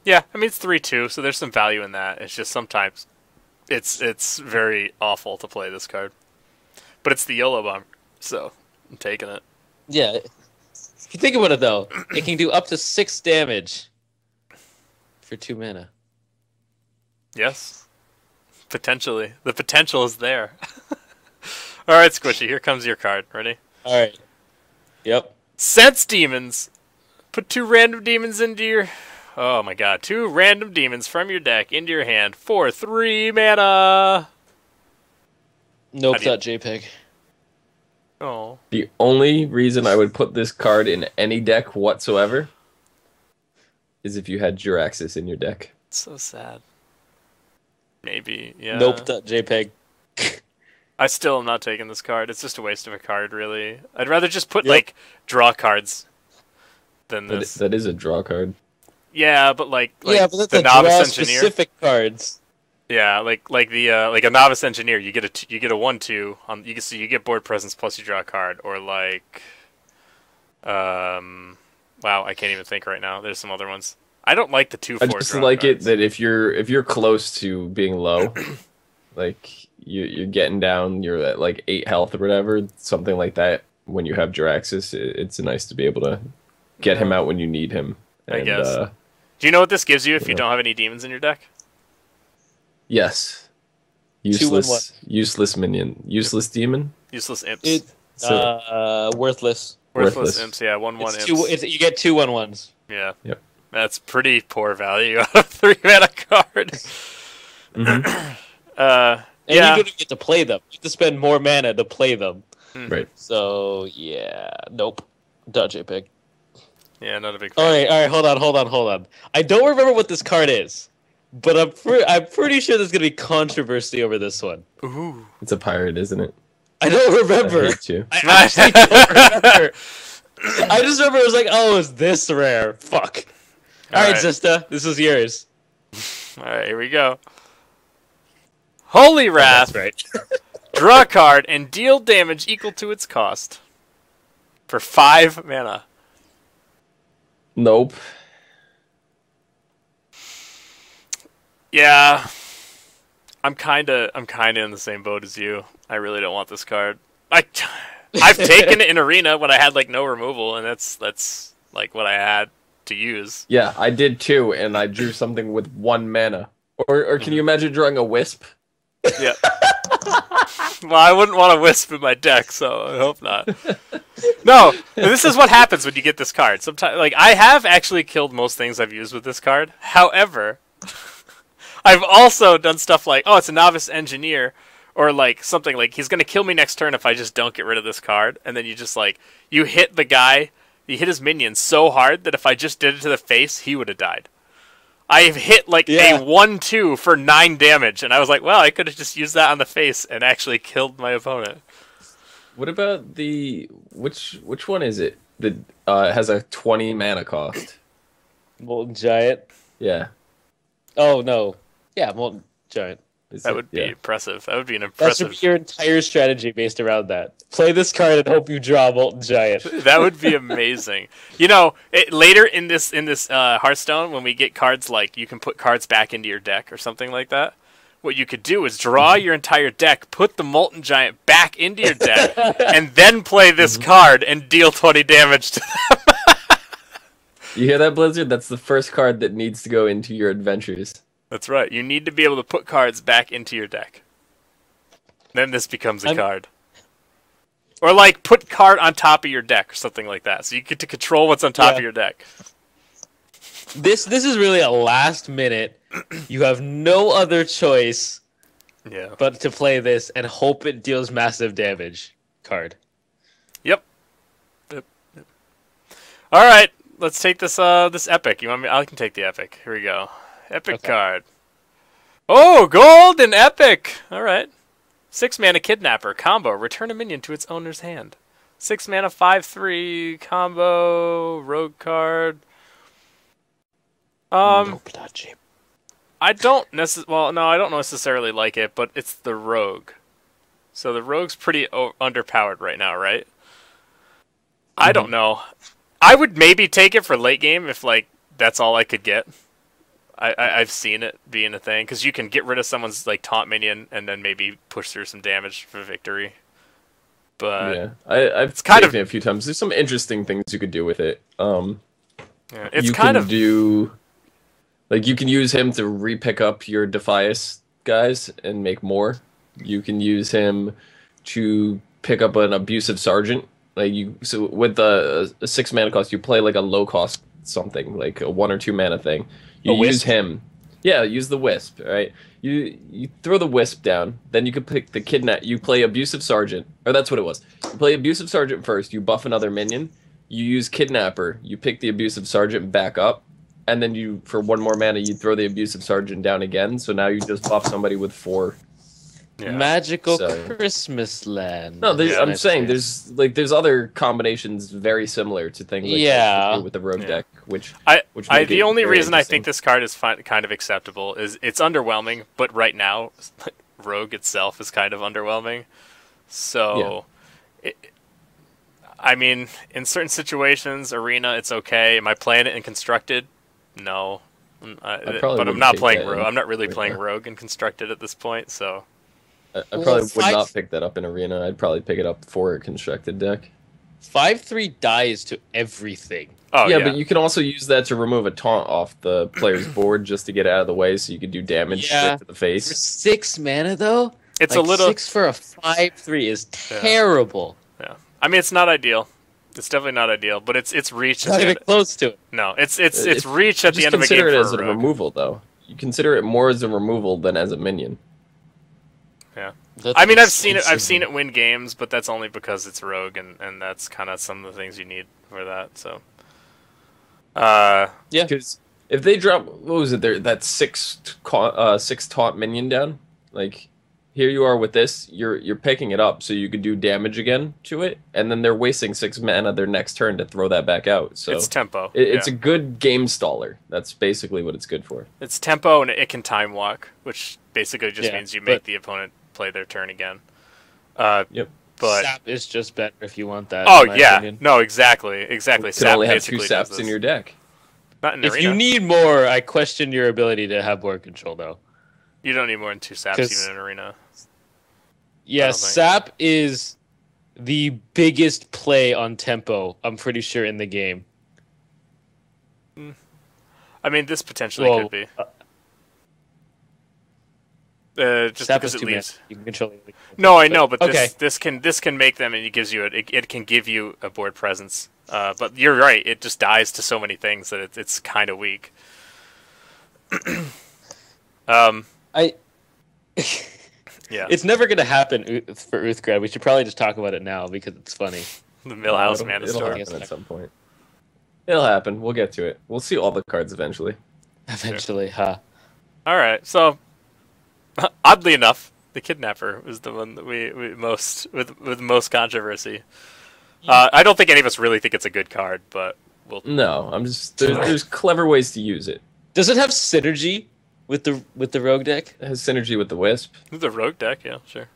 yeah, I mean it's 3/2, so there's some value in that. It's just sometimes it's very awful to play this card, but it's the YOLO Bomb, so I'm taking it. Yeah, if you think about it though, it can do up to 6 damage for 2 mana. Yes, potentially. The potential is there. All right, Squishy, here comes your card. Ready? All right. Yep. Sense Demons. Put 2 random demons into your... Oh my god. 2 random demons from your deck into your hand for 3 mana. Nope.jpg. Oh. The only reason I would put this card in any deck whatsoever is if you had Jiraxis in your deck. It's so sad. Maybe, yeah. Nope.jpg. I still am not taking this card. It's just a waste of a card, really. I'd rather just put, like, draw cards than this. That is a draw card. Yeah, but like yeah, but that's the a novice draw engineer. Specific cards. Yeah, like a novice engineer, you get a 1/2 on you get board presence plus you draw a card, or like, wow, I can't even think right now. There's some other ones. I don't like the 2/4. I just like cards. It that if you're close to being low, like you're getting down, you're at like 8 health or whatever, something like that. When you have Jiraxis, it's nice to be able to get him out when you need him. I guess. Do you know what this gives you if you don't have any demons in your deck? Yes. Useless minion. Useless demon? Useless imps. Worthless. Worthless imps, yeah. 1/1 imps. You get 2 1/1s. Yeah. Yep. That's pretty poor value out of 3 mana card. Mm-hmm. And you don't get to play them. You have to spend more mana to play them. Mm-hmm. Right. So, yeah. Nope. .jpg. Yeah, not a big fan. All right, hold on. I don't remember what this card is, but I'm pretty sure there's gonna be controversy over this one. Ooh, It's a pirate, isn't it? I don't remember. I hate you. I actually don't remember. I just remember it was like, oh, it's this rare. Fuck. All right, Zista, this is yours. All right, here we go. Holy Wrath. That's right. Draw a card and deal damage equal to its cost. For 5 mana. Nope. Yeah. I'm kinda in the same boat as you. I really don't want this card. I've taken it in Arena when I had like no removal, and that's like what I had to use. Yeah, I did too, and I drew something with 1 mana. Or can you imagine drawing a Wisp? Yeah. Well, I wouldn't want a Wisp in my deck, so I hope not. No, this is what happens when you get this card. Sometimes, like, I have actually killed most things I've used with this card. However, I've also done stuff like, oh, it's a Novice Engineer, or like something like he's gonna kill me next turn if I just don't get rid of this card, and then you just like you hit the guy, you hit his minion so hard that if I just did it to the face, he would have died. I've hit like a 1/2 for 9 damage, and I was like, well, I could have just used that on the face and actually killed my opponent. What about the which one is it that has a 20 mana cost? Molten Giant. Yeah. Oh no. Yeah, Molten Giant. That would be impressive. That would be an That impressive. should be your entire strategy based around that. Play this card and hope you draw Molten Giant. That would be amazing. You know, later in this Hearthstone, when we get cards like you can put cards back into your deck or something like that, what you could do is draw your entire deck, put the Molten Giant back into your deck, and then play this card and deal 20 damage to them. You hear that, Blizzard? That's the first card that needs to go into your adventures. That's right. You need to be able to put cards back into your deck. Then this becomes a card. Or like put card on top of your deck or something like that. So you get to control what's on top of your deck. This is really a last minute. You have no other choice but to play this and hope it deals massive damage card. Yep. All right, let's take this this epic. You want me? I can take the epic. Here we go. Epic card. Oh, gold and epic. All right. 6 mana Kidnapper combo. Return a minion to its owner's hand. 6 mana 5/3 combo rogue card. I don't I don't necessarily like it, but it's the rogue. So the rogue's pretty underpowered right now, right? I don't know. I would maybe take it for late game if like that's all I could get. I've seen it being a thing because you can get rid of someone's like taunt minion and then maybe push through some damage for victory. But yeah, I've taken it a few times. There's some interesting things you could do with it. It's you kind can of do like you can use him to re-pick up your Defias guys and make more. You can use him to pick up an Abusive Sergeant. So with a 6 mana cost, you play like a low cost something like a 1 or 2 mana thing. You use him. Yeah, use the Wisp, right? You throw the Wisp down, then you can pick the Kidnap. You play Abusive Sergeant, or that's what it was. You play Abusive Sergeant first, you buff another minion, you use Kidnapper, you pick the Abusive Sergeant back up, and then you, for 1 more mana, you throw the Abusive Sergeant down again, so now you just buff somebody with 4. Yeah. Magical Christmas land. No, I'm saying there's other combinations very similar to things like with the rogue deck, which the only reason I think this card is kind of acceptable is it's underwhelming, but right now rogue itself is kind of underwhelming. So, I mean, in certain situations, Arena it's okay. Am I playing it in Constructed? No, but I'm not playing rogue. I'm not really playing rogue in Constructed at this point, so. I probably would not pick that up in Arena. I'd probably pick it up for a constructed deck. 5/3 dies to everything. Oh, yeah, but you can also use that to remove a taunt off the player's board just to get out of the way so you can do damage straight to the face. For 6 mana, though? It's like a little... 6 for a 5/3 is terrible. Yeah. I mean, it's not ideal. It's definitely not ideal, but it's reach. It's not even close to it. No, it's reach at the end of a game. Consider it as a removal, though. You consider it more as a removal than as a minion. Yeah, I mean, I've seen it win games, but that's only because it's rogue, and that's kind of some of the things you need for that. So, because If they drop, what was it there? That six taunt minion down. Like, here you are with this. You're picking it up, so you can do damage again to it, and then they're wasting 6 mana their next turn to throw that back out. So it's tempo. It's a good game staller. That's basically what it's good for. It's tempo, and it can time walk, which basically just means you make the opponent play their turn again. Yep. But Sap is just better if you want that. Oh yeah, opinion. No, exactly. You can only have 2 Saps in your deck. Not in if arena. You need more, I question your ability to have board control, though. You don't need more than 2 Saps even in arena. Yeah, Sap is the biggest play on tempo, I'm pretty sure, in the game. I mean, this potentially could be. Just Sap because it leaves. You can control it. No, I know, but this can make them, and it gives you it can give you a board presence. But you're right; it just dies to so many things that it's kind of weak. Yeah, it's never going to happen for Uthgrad. We should probably just talk about it now because it's funny. The Millhouse Mana It'll Store. happen at some point. It'll happen. We'll get to it. We'll see all the cards eventually. Eventually, huh? All right. So, oddly enough, the Kidnapper was the one that we most with most controversy. I don't think any of us really think it's a good card, but No, I'm just there's clever ways to use it. Does it have synergy with the rogue deck? It has synergy with the Wisp. With the rogue deck, yeah, sure.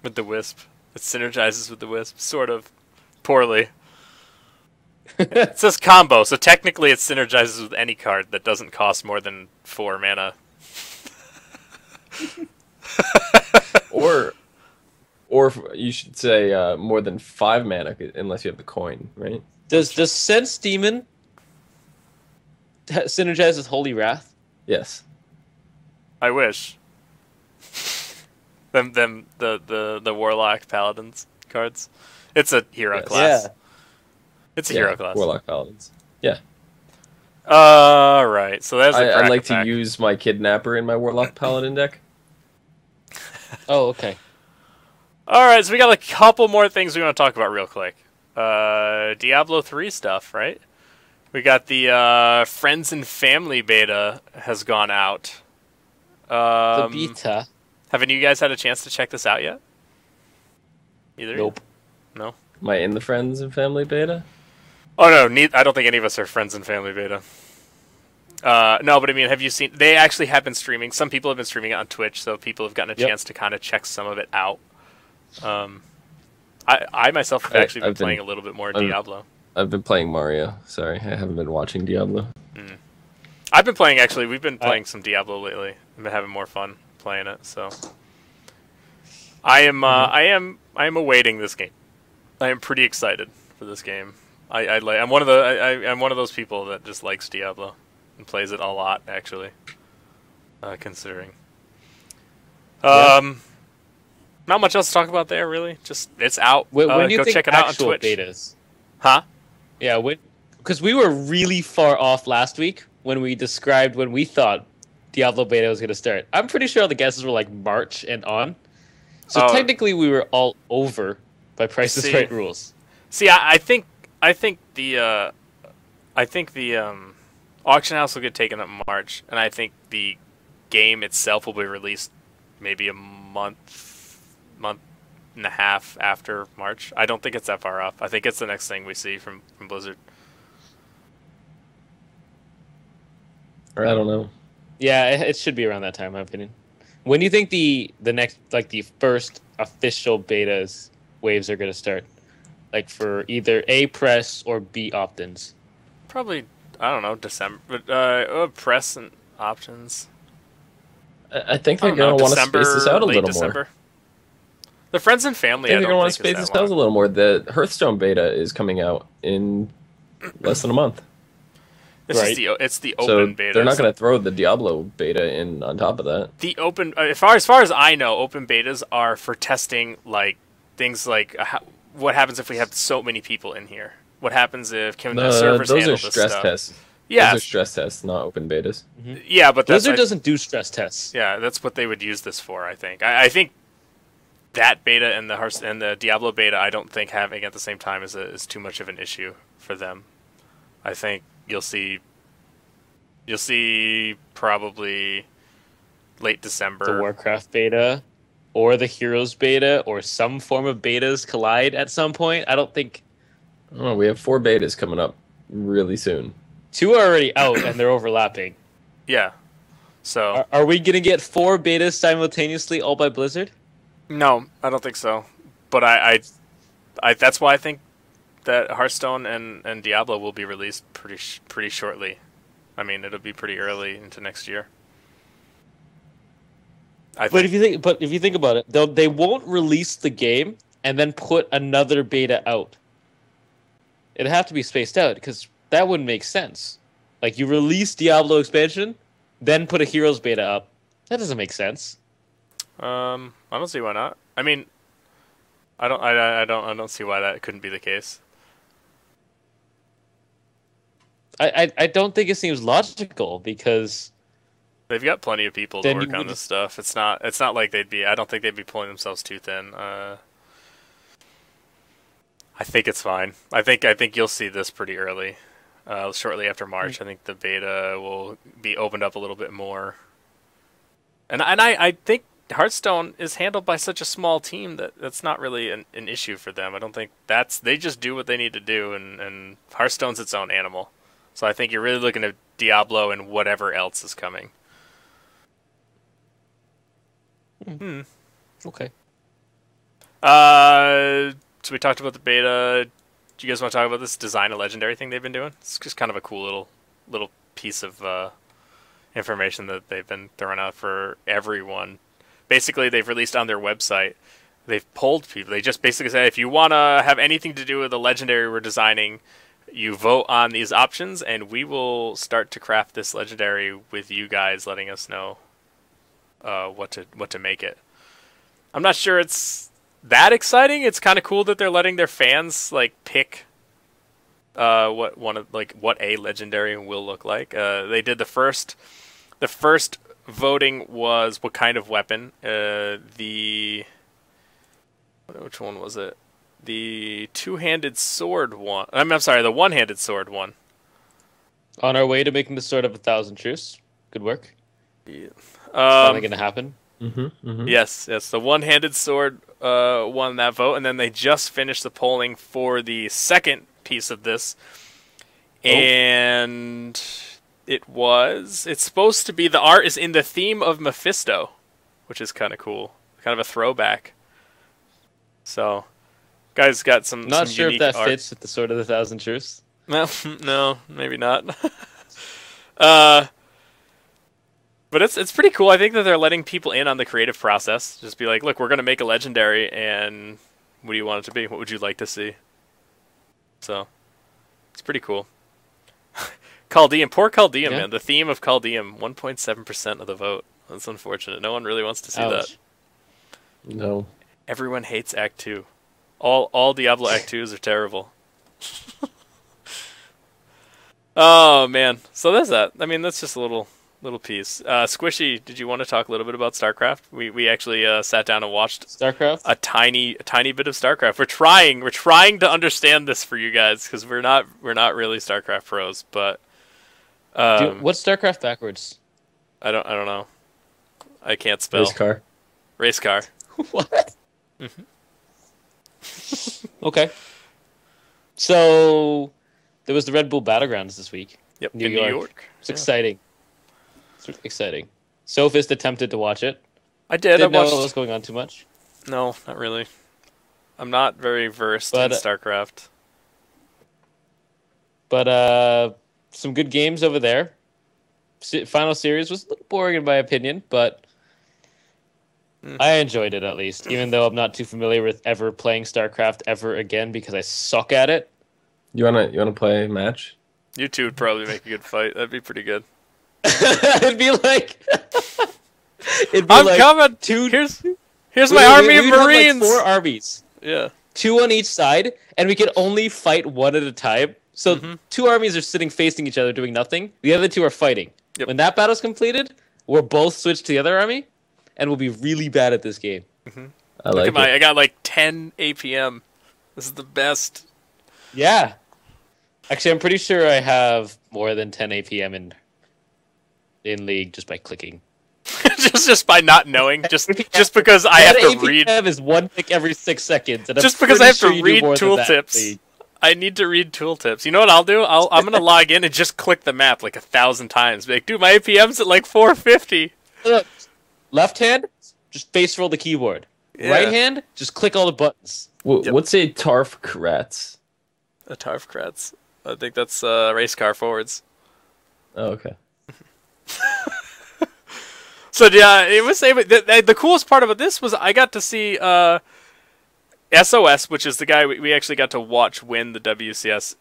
With the Wisp, it synergizes with the Wisp, sort of poorly. It says combo, so technically it synergizes with any card that doesn't cost more than 4 mana. or you should say more than 5 mana, unless you have the coin, right? Does Sense Demon synergize with Holy Wrath? Yes. I wish. The Warlock Paladins cards. It's a hero class. Yeah. It's a hero class. Warlock Paladins. Yeah. Right. So there's I'd like to use my Kidnapper in my Warlock Paladin deck. Oh, okay. Alright, so we got a couple more things we want to talk about real quick. Diablo 3 stuff, right? We got the Friends and Family beta has gone out. The beta. Haven't you guys had a chance to check this out yet? Either? Nope. No? Am I in the Friends and Family beta? Oh, no. I don't think any of us are Friends and Family beta. No, but I mean, have you seen... They actually have been streaming. Some people have been streaming it on Twitch, so people have gotten a chance to kind of check some of it out. I myself have actually been playing a little bit more Diablo. I've been playing Mario. Sorry, I haven't been watching Diablo. I've been playing, actually. We've been playing some Diablo lately. I've been having more fun playing it, so... I am awaiting this game. I am pretty excited for this game. I'm one of those people that just likes Diablo and plays it a lot, actually. Considering. Not much else to talk about there, really. Just it's out. When do you go think check it out on Twitch. Betas? Huh? Yeah, because we were really far off last week when we described when we thought Diablo beta was going to start. I'm pretty sure all the guesses were like March and on. So technically, we were all over by Price is Right rules. See, I think the auction house will get taken up in March, and I think the game itself will be released maybe a month and a half after March. I don't think it's that far off. I think it's the next thing we see from Blizzard. Or I don't know. Yeah, it should be around that time, in my opinion. When do you think the next, like the first official betas waves are going to start? Like for either A, press, or B, opt-ins? Probably, I don't know, December. But press and options. I think they're going to want to space this out a little December. more. The Friends and Family, I think they're going to want to space this out a little more. The Hearthstone beta is coming out in less than a month. It's the open beta. They're not going to throw the Diablo beta in on top of that. The open, as far as I know, open betas are for testing like things like what happens if we have so many people in here. What happens if the servers handle this stuff? Those are stress tests. Yeah, those are stress tests, not open betas. Mm-hmm. Yeah, but Blizzard doesn't do stress tests. Yeah, that's what they would use this for. I think. I think that beta and the Diablo beta, I don't think having at the same time is too much of an issue for them. I think you'll see You'll see probably late December. The Warcraft beta, or the Heroes beta, or some form of betas collide at some point. I don't think... Oh, we have 4 betas coming up really soon. 2 are already out, and they're overlapping. Yeah. So Are we going to get 4 betas simultaneously, all by Blizzard? No, I don't think so. But I that's why I think that Hearthstone and Diablo will be released pretty shortly. I mean, it'll be pretty early into next year. But if you think about it, they won't release the game and then put another beta out. It'd have to be spaced out because that wouldn't make sense. Like, you release Diablo expansion, then put a Heroes beta up. That doesn't make sense. I don't see why not. I mean, I don't see why that couldn't be the case. I don't think it seems logical because they've got plenty of people to work on this stuff. It's not like I don't think they'd be pulling themselves too thin. I think it's fine. I think you'll see this pretty early, shortly after March. I think the beta will be opened up a little bit more, and I think Hearthstone is handled by such a small team that that's not really an issue for them. I don't think they just do what they need to do, and Hearthstone's its own animal. So I think you're really looking at Diablo and whatever else is coming. Okay. So we talked about the beta. Do you guys want to talk about this design a legendary thing they've been doing? It's just kind of a cool little piece of information that they've been throwing out for everyone. Basically, they've released on their website. They've polled people. They just basically say, if you want to have anything to do with the legendary we're designing, you vote on these options, and we will start to craft this legendary with you guys letting us know what to make it. I'm not sure it's that exciting. It's kind of cool that they're letting their fans pick what a legendary will look like. They did the first voting was what kind of weapon. Which one was it? The two-handed sword one. I'm sorry, the one-handed sword one. On our way to making the sword of 1,000 truths. Good work. Yeah. It's finally going to happen. Yes. The one-handed sword won that vote, and then they just finished the polling for the second piece of this. And it's supposed to be, the art is in the theme of Mephisto, which is kind of cool. Kind of a throwback. So... Guys got some. Not some sure if that art. fits with the Sword of 1,000 Truths. No, maybe not. But it's pretty cool. I think that they're letting people in on the creative process. Just be like, look, we're gonna make a legendary, and what do you want it to be? What would you like to see? So, it's pretty cool. Chaldean, poor Chaldean, man. The theme of Chaldean, 1.7% of the vote. That's unfortunate. No one really wants to see that. No. Everyone hates Act 2. All Diablo Act 2s are terrible. Oh, man. So there's that. I mean, that's just a little piece. Squishy, did you want to talk a little bit about StarCraft? We actually sat down and watched StarCraft? a tiny bit of StarCraft. We're trying to understand this for you guys because we're not really StarCraft pros, but Dude, what's StarCraft backwards? I don't know. I can't spell. Race car. What? Mm-hmm. Okay. So there was the Red Bull Battlegrounds this week. Yep, in New York. It's exciting. It's exciting. Sophist attempted to watch it. I did. Didn't know what was going on too much. No, not really. I'm not very versed in StarCraft. But some good games over there. Final series was a little boring in my opinion, but I enjoyed it at least, even though I'm not too familiar with ever playing StarCraft ever again because I suck at it. You wanna play a match? You two would probably make a good fight. That'd be pretty good. It'd be like I'm coming. Here's my army of Marines. Have 4 armies. Yeah. 2 on each side, and we can only fight one at a time. So 2 armies are sitting facing each other doing nothing. The other 2 are fighting. Yep. When that battle's completed, we're both switched to the other army. And we'll be really bad at this game. I got like 10 APM. This is the best. Yeah. Actually, I'm pretty sure I have more than 10 APM in League just by clicking. just by not knowing, just because I have to read. Is one pick every 6 seconds. And just because I have to read tooltips. I need to read tooltips. You know what I'll do? I'm gonna log in and just click the map like 1,000 times. Be like, dude, my APM's at like 450. Look, left hand, just face roll the keyboard. Yeah. Right hand, just click all the buttons. What's a TARF Kratz? A TARF Kratz. I think that's race car forwards. Oh, okay. So yeah, it was the coolest part about this was I got to see SOS, which is the guy we actually got to watch win the WCS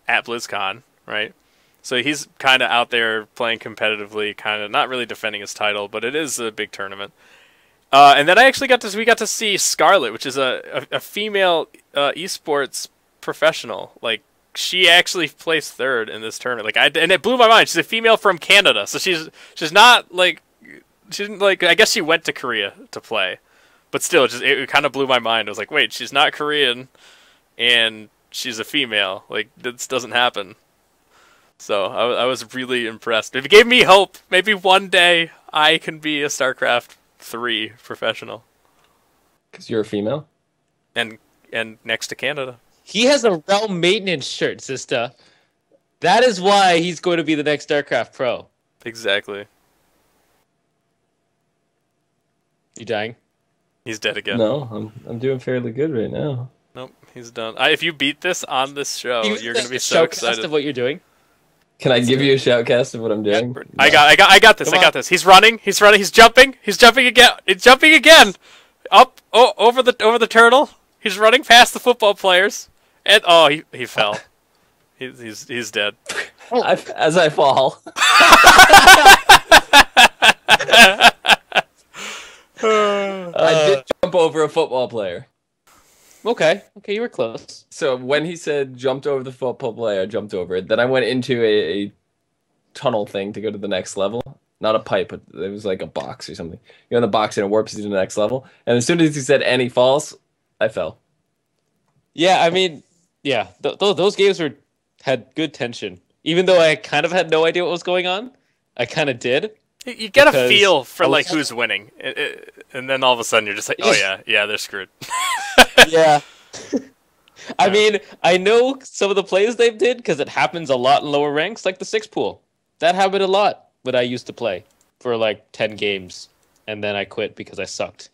at BlizzCon, right? So he's kind of out there playing competitively, kind of not really defending his title, but it is a big tournament. And then we got to see Scarlet, which is a female esports professional. Like, she actually placed third in this tournament. And it blew my mind. She's a female from Canada, so she's not like. She didn't I guess she went to Korea to play, but still, it kind of blew my mind. I was like, wait, she's not Korean, and she's a female. Like, this doesn't happen. So I was really impressed. It gave me hope. Maybe one day I can be a StarCraft 3 professional. Because you're a female, and next to Canada. He has a realm maintenance shirt, sister. That is why he's going to be the next StarCraft pro. Exactly. You dying? He's dead again. No, I'm doing fairly good right now. Nope, he's done. If you beat this on this show, you're going to be so excited. Of what you're doing. Can I give you a shoutcast of what I'm doing? Yeah. No. I got this. I got this. He's running. He's jumping. He's jumping again. It's jumping again. Up over the turtle. He's running past the football players, and he fell. He's dead. As I fall. I did jump over a football player. Okay, you were close. So when he said jumped over the football player, I jumped over it. Then I went into a tunnel thing to go to the next level. Not a pipe, but it was like a box or something. You're in the box and it warps you to the next level. And as soon as he said and he falls, I fell. Yeah, I mean, yeah, those games had good tension. Even though I kind of had no idea what was going on, I kind of did. You get a feel for who's winning, and then all of a sudden you're just like, oh yeah, they're screwed. Yeah. I mean, I know some of the plays they did because it happens a lot in lower ranks, like the 6 pool. That happened a lot when I used to play for like 10 games, and then I quit because I sucked.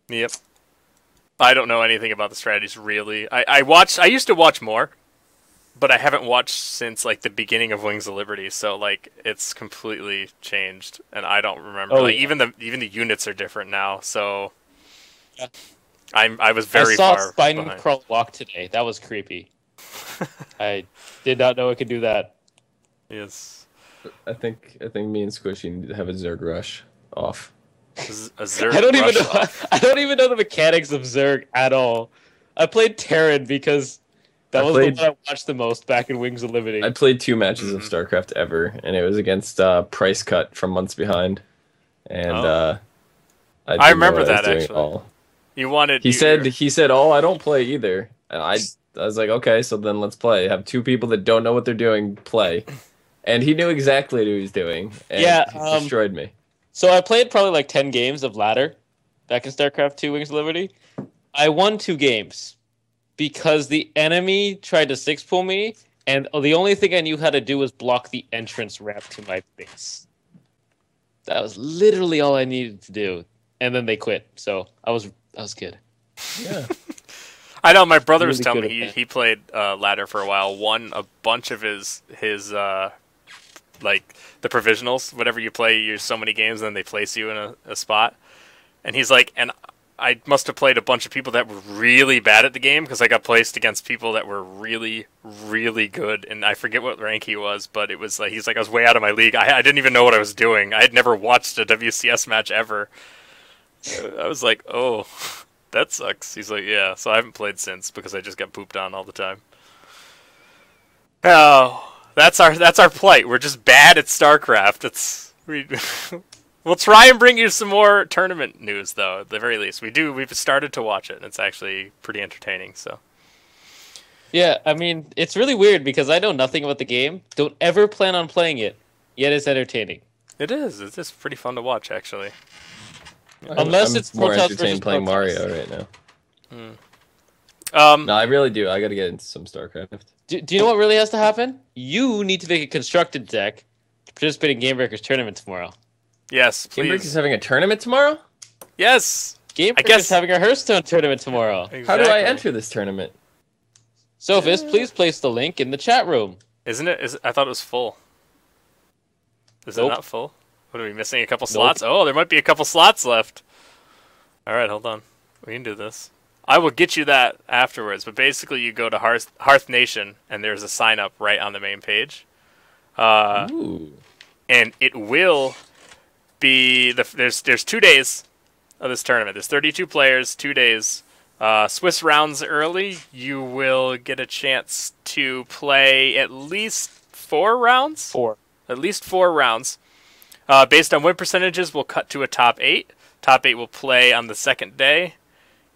Yep. I don't know anything about the strategies really. I used to watch more. But I haven't watched since like the beginning of Wings of Liberty, so like it's completely changed, and I don't remember. Even the units are different now, so yeah. I was very far behind. I saw Spine Crawl Walk today. That was creepy. I did not know it could do that. Yes. I think me and Squishy need to have a Zerg rush off. A Zerg I don't rush even know. off. I don't even know the mechanics of Zerg at all. I played Terran because. That was the one I watched the most back in Wings of Liberty. I played 2 matches of StarCraft ever, and it was against Price Cut from Months Behind. And I remember that actually. You wanted. He said, "Oh, I don't play either." And I was like, "Okay, so then let's play. Have 2 people that don't know what they're doing play." And he knew exactly what he was doing. And he destroyed me. So I played probably like 10 games of ladder back in StarCraft 2 Wings of Liberty. I won 2 games. Because the enemy tried to 6-pull me, and the only thing I knew how to do was block the entrance ramp to my base. That was literally all I needed to do. And then they quit, so I was good. Yeah. I know, my brother was telling me he played ladder for a while, won a bunch of his like, the provisionals. Whatever you play, you use so many games, and then they place you in a spot. And he's like, and I must have played a bunch of people that were really bad at the game because I got placed against people that were really, really good. And I forget what rank he was, but it was like he's like I was way out of my league. I didn't even know what I was doing. I had never watched a WCS match ever. I was like, oh, that sucks. He's like, yeah. So I haven't played since because I just got pooped on all the time. Oh, that's our plight. We're just bad at StarCraft. We'll try and bring you some more tournament news, though, at the very least. We've started to watch it, and it's actually pretty entertaining, so. Yeah, I mean, it's really weird because I know nothing about the game. Don't ever plan on playing it, yet it's entertaining. It is. It's just pretty fun to watch, actually. Unless it's more Protoss entertained versus playing Protoss. Mario right now. No, I really do. I got to get into some StarCraft. Do you know what really has to happen? You need to make a constructed deck to participate in Game Breaker's tournament tomorrow. Yes, please. Game Breaker's having a tournament tomorrow? Yes. Game Breaker's having a Hearthstone tournament tomorrow. Exactly. How do I enter this tournament? Sophis, please place the link in the chat room. Isn't it? I thought it was full. Is Nope. it not full? What, are we missing a couple slots? Oh, there might be a couple slots left. All right, hold on. We can do this. I will get you that afterwards. But basically, you go to Hearth Nation, and there's a sign up right on the main page. Ooh. And it will be there's 2 days of this tournament. There's 32 players, 2 days. Swiss rounds early. You will get a chance to play at least 4 rounds. 4. At least 4 rounds. Based on win percentages, we'll cut to a top 8. Top 8 will play on the second day.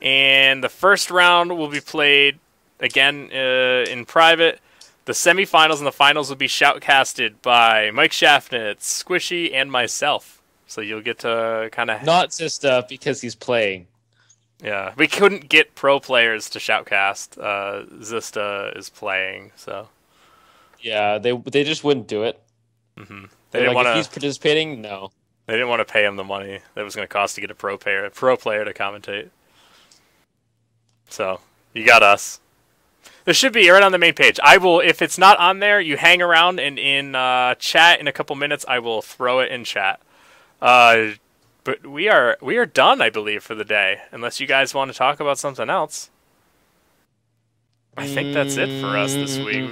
And the first round will be played, again, in private. The semifinals and the finals will be shoutcasted by Mike Schaffnitz, Squishy, and myself. So you'll get to kind of... Not Zista, because he's playing. Yeah, we couldn't get pro players to shoutcast. Zista is playing, so... Yeah, they just wouldn't do it. Mm-hmm. They didn't want to. If he's participating, no. They didn't want to pay him the money that was going to cost to get a pro player to commentate. So you got us. There should be right on the main page. I will, if it's not on there, you hang around and in chat in a couple minutes. I will throw it in chat. But we are done, I believe, for the day. Unless you guys want to talk about something else. I think that's it for us this week.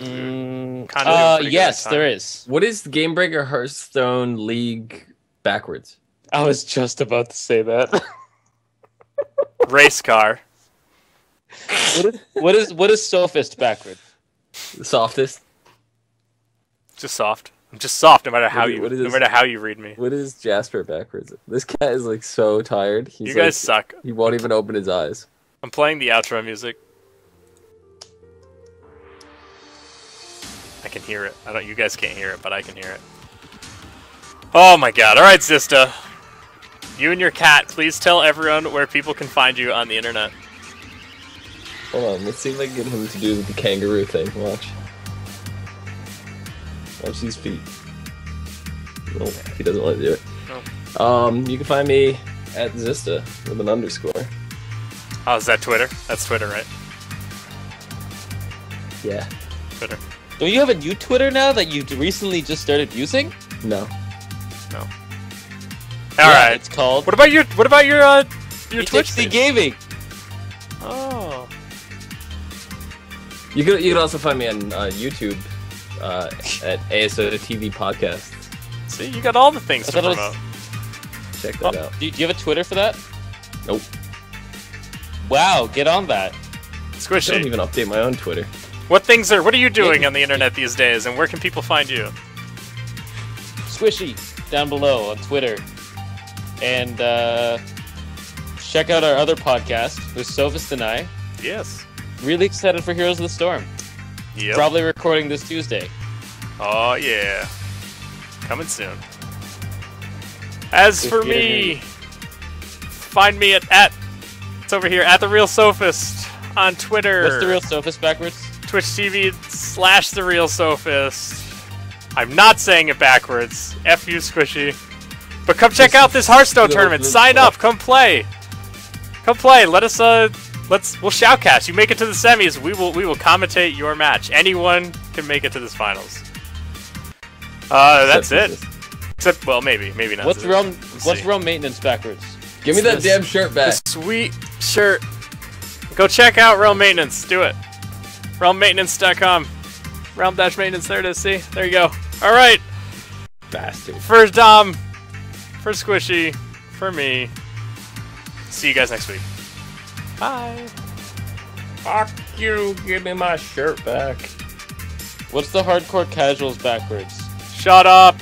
Yes, there is. What is Game Breaker Hearthstone League backwards? I was just about to say that. Race car. What is sophist backward? The softest. Just soft. I'm just soft, no matter how you read me. What is Jasper backwards? This cat is like so tired. You guys suck. He won't even open his eyes. I'm playing the outro music. I can hear it. You guys can't hear it, but I can hear it. Oh my god. Alright, Zista. You and your cat, please tell everyone where people can find you on the internet. Hold on, let's see if I can get him to do the kangaroo thing. Watch. Watch these feet. Nope, he doesn't want to do it. No. You can find me at Zista with an underscore. Oh, is that Twitter? That's Twitter, right? Yeah. Twitter. Don't you have a new Twitter now that you recently just started using? No. No. All right. It's called. What about your Twitch hXc page? Gaming. Oh. You could also find me on YouTube at ASO TV Podcast. See, you got all the things to promote. Check that out. Do you have a Twitter for that? Nope. Wow, get on that. Squishy. I don't even update my own Twitter. What are you doing on the internet these days, and where can people find you? Squishy down below on Twitter, and check out our other podcast with Sophist and I. Yes. Really excited for Heroes of the Storm. Yep. Probably recording this Tuesday. Oh yeah, coming soon. As for me, find me at it's over here at The Real Sophist on Twitter. What's The Real Sophist backwards? Twitch TV /The Real Sophist. I'm not saying it backwards. F you, Squishy. But come check out this Hearthstone tournament. Sign up. Come play. Come play. We'll shoutcast. You make it to the semis. We will commentate your match. Anyone can make it to this finals. That's it. Except, well, maybe not. What's realm maintenance backwards? Give me that damn shirt back. The sweet shirt. Go check out Realm Maintenance. Do it. RealmMaintenance.com. Realm-maintenance. There it is. See? There you go. All right. Bastard. For Dom. For Squishy. For me. See you guys next week. Bye. Fuck you. Give me my shirt back. What's the hardcore casuals backwards? Shut up.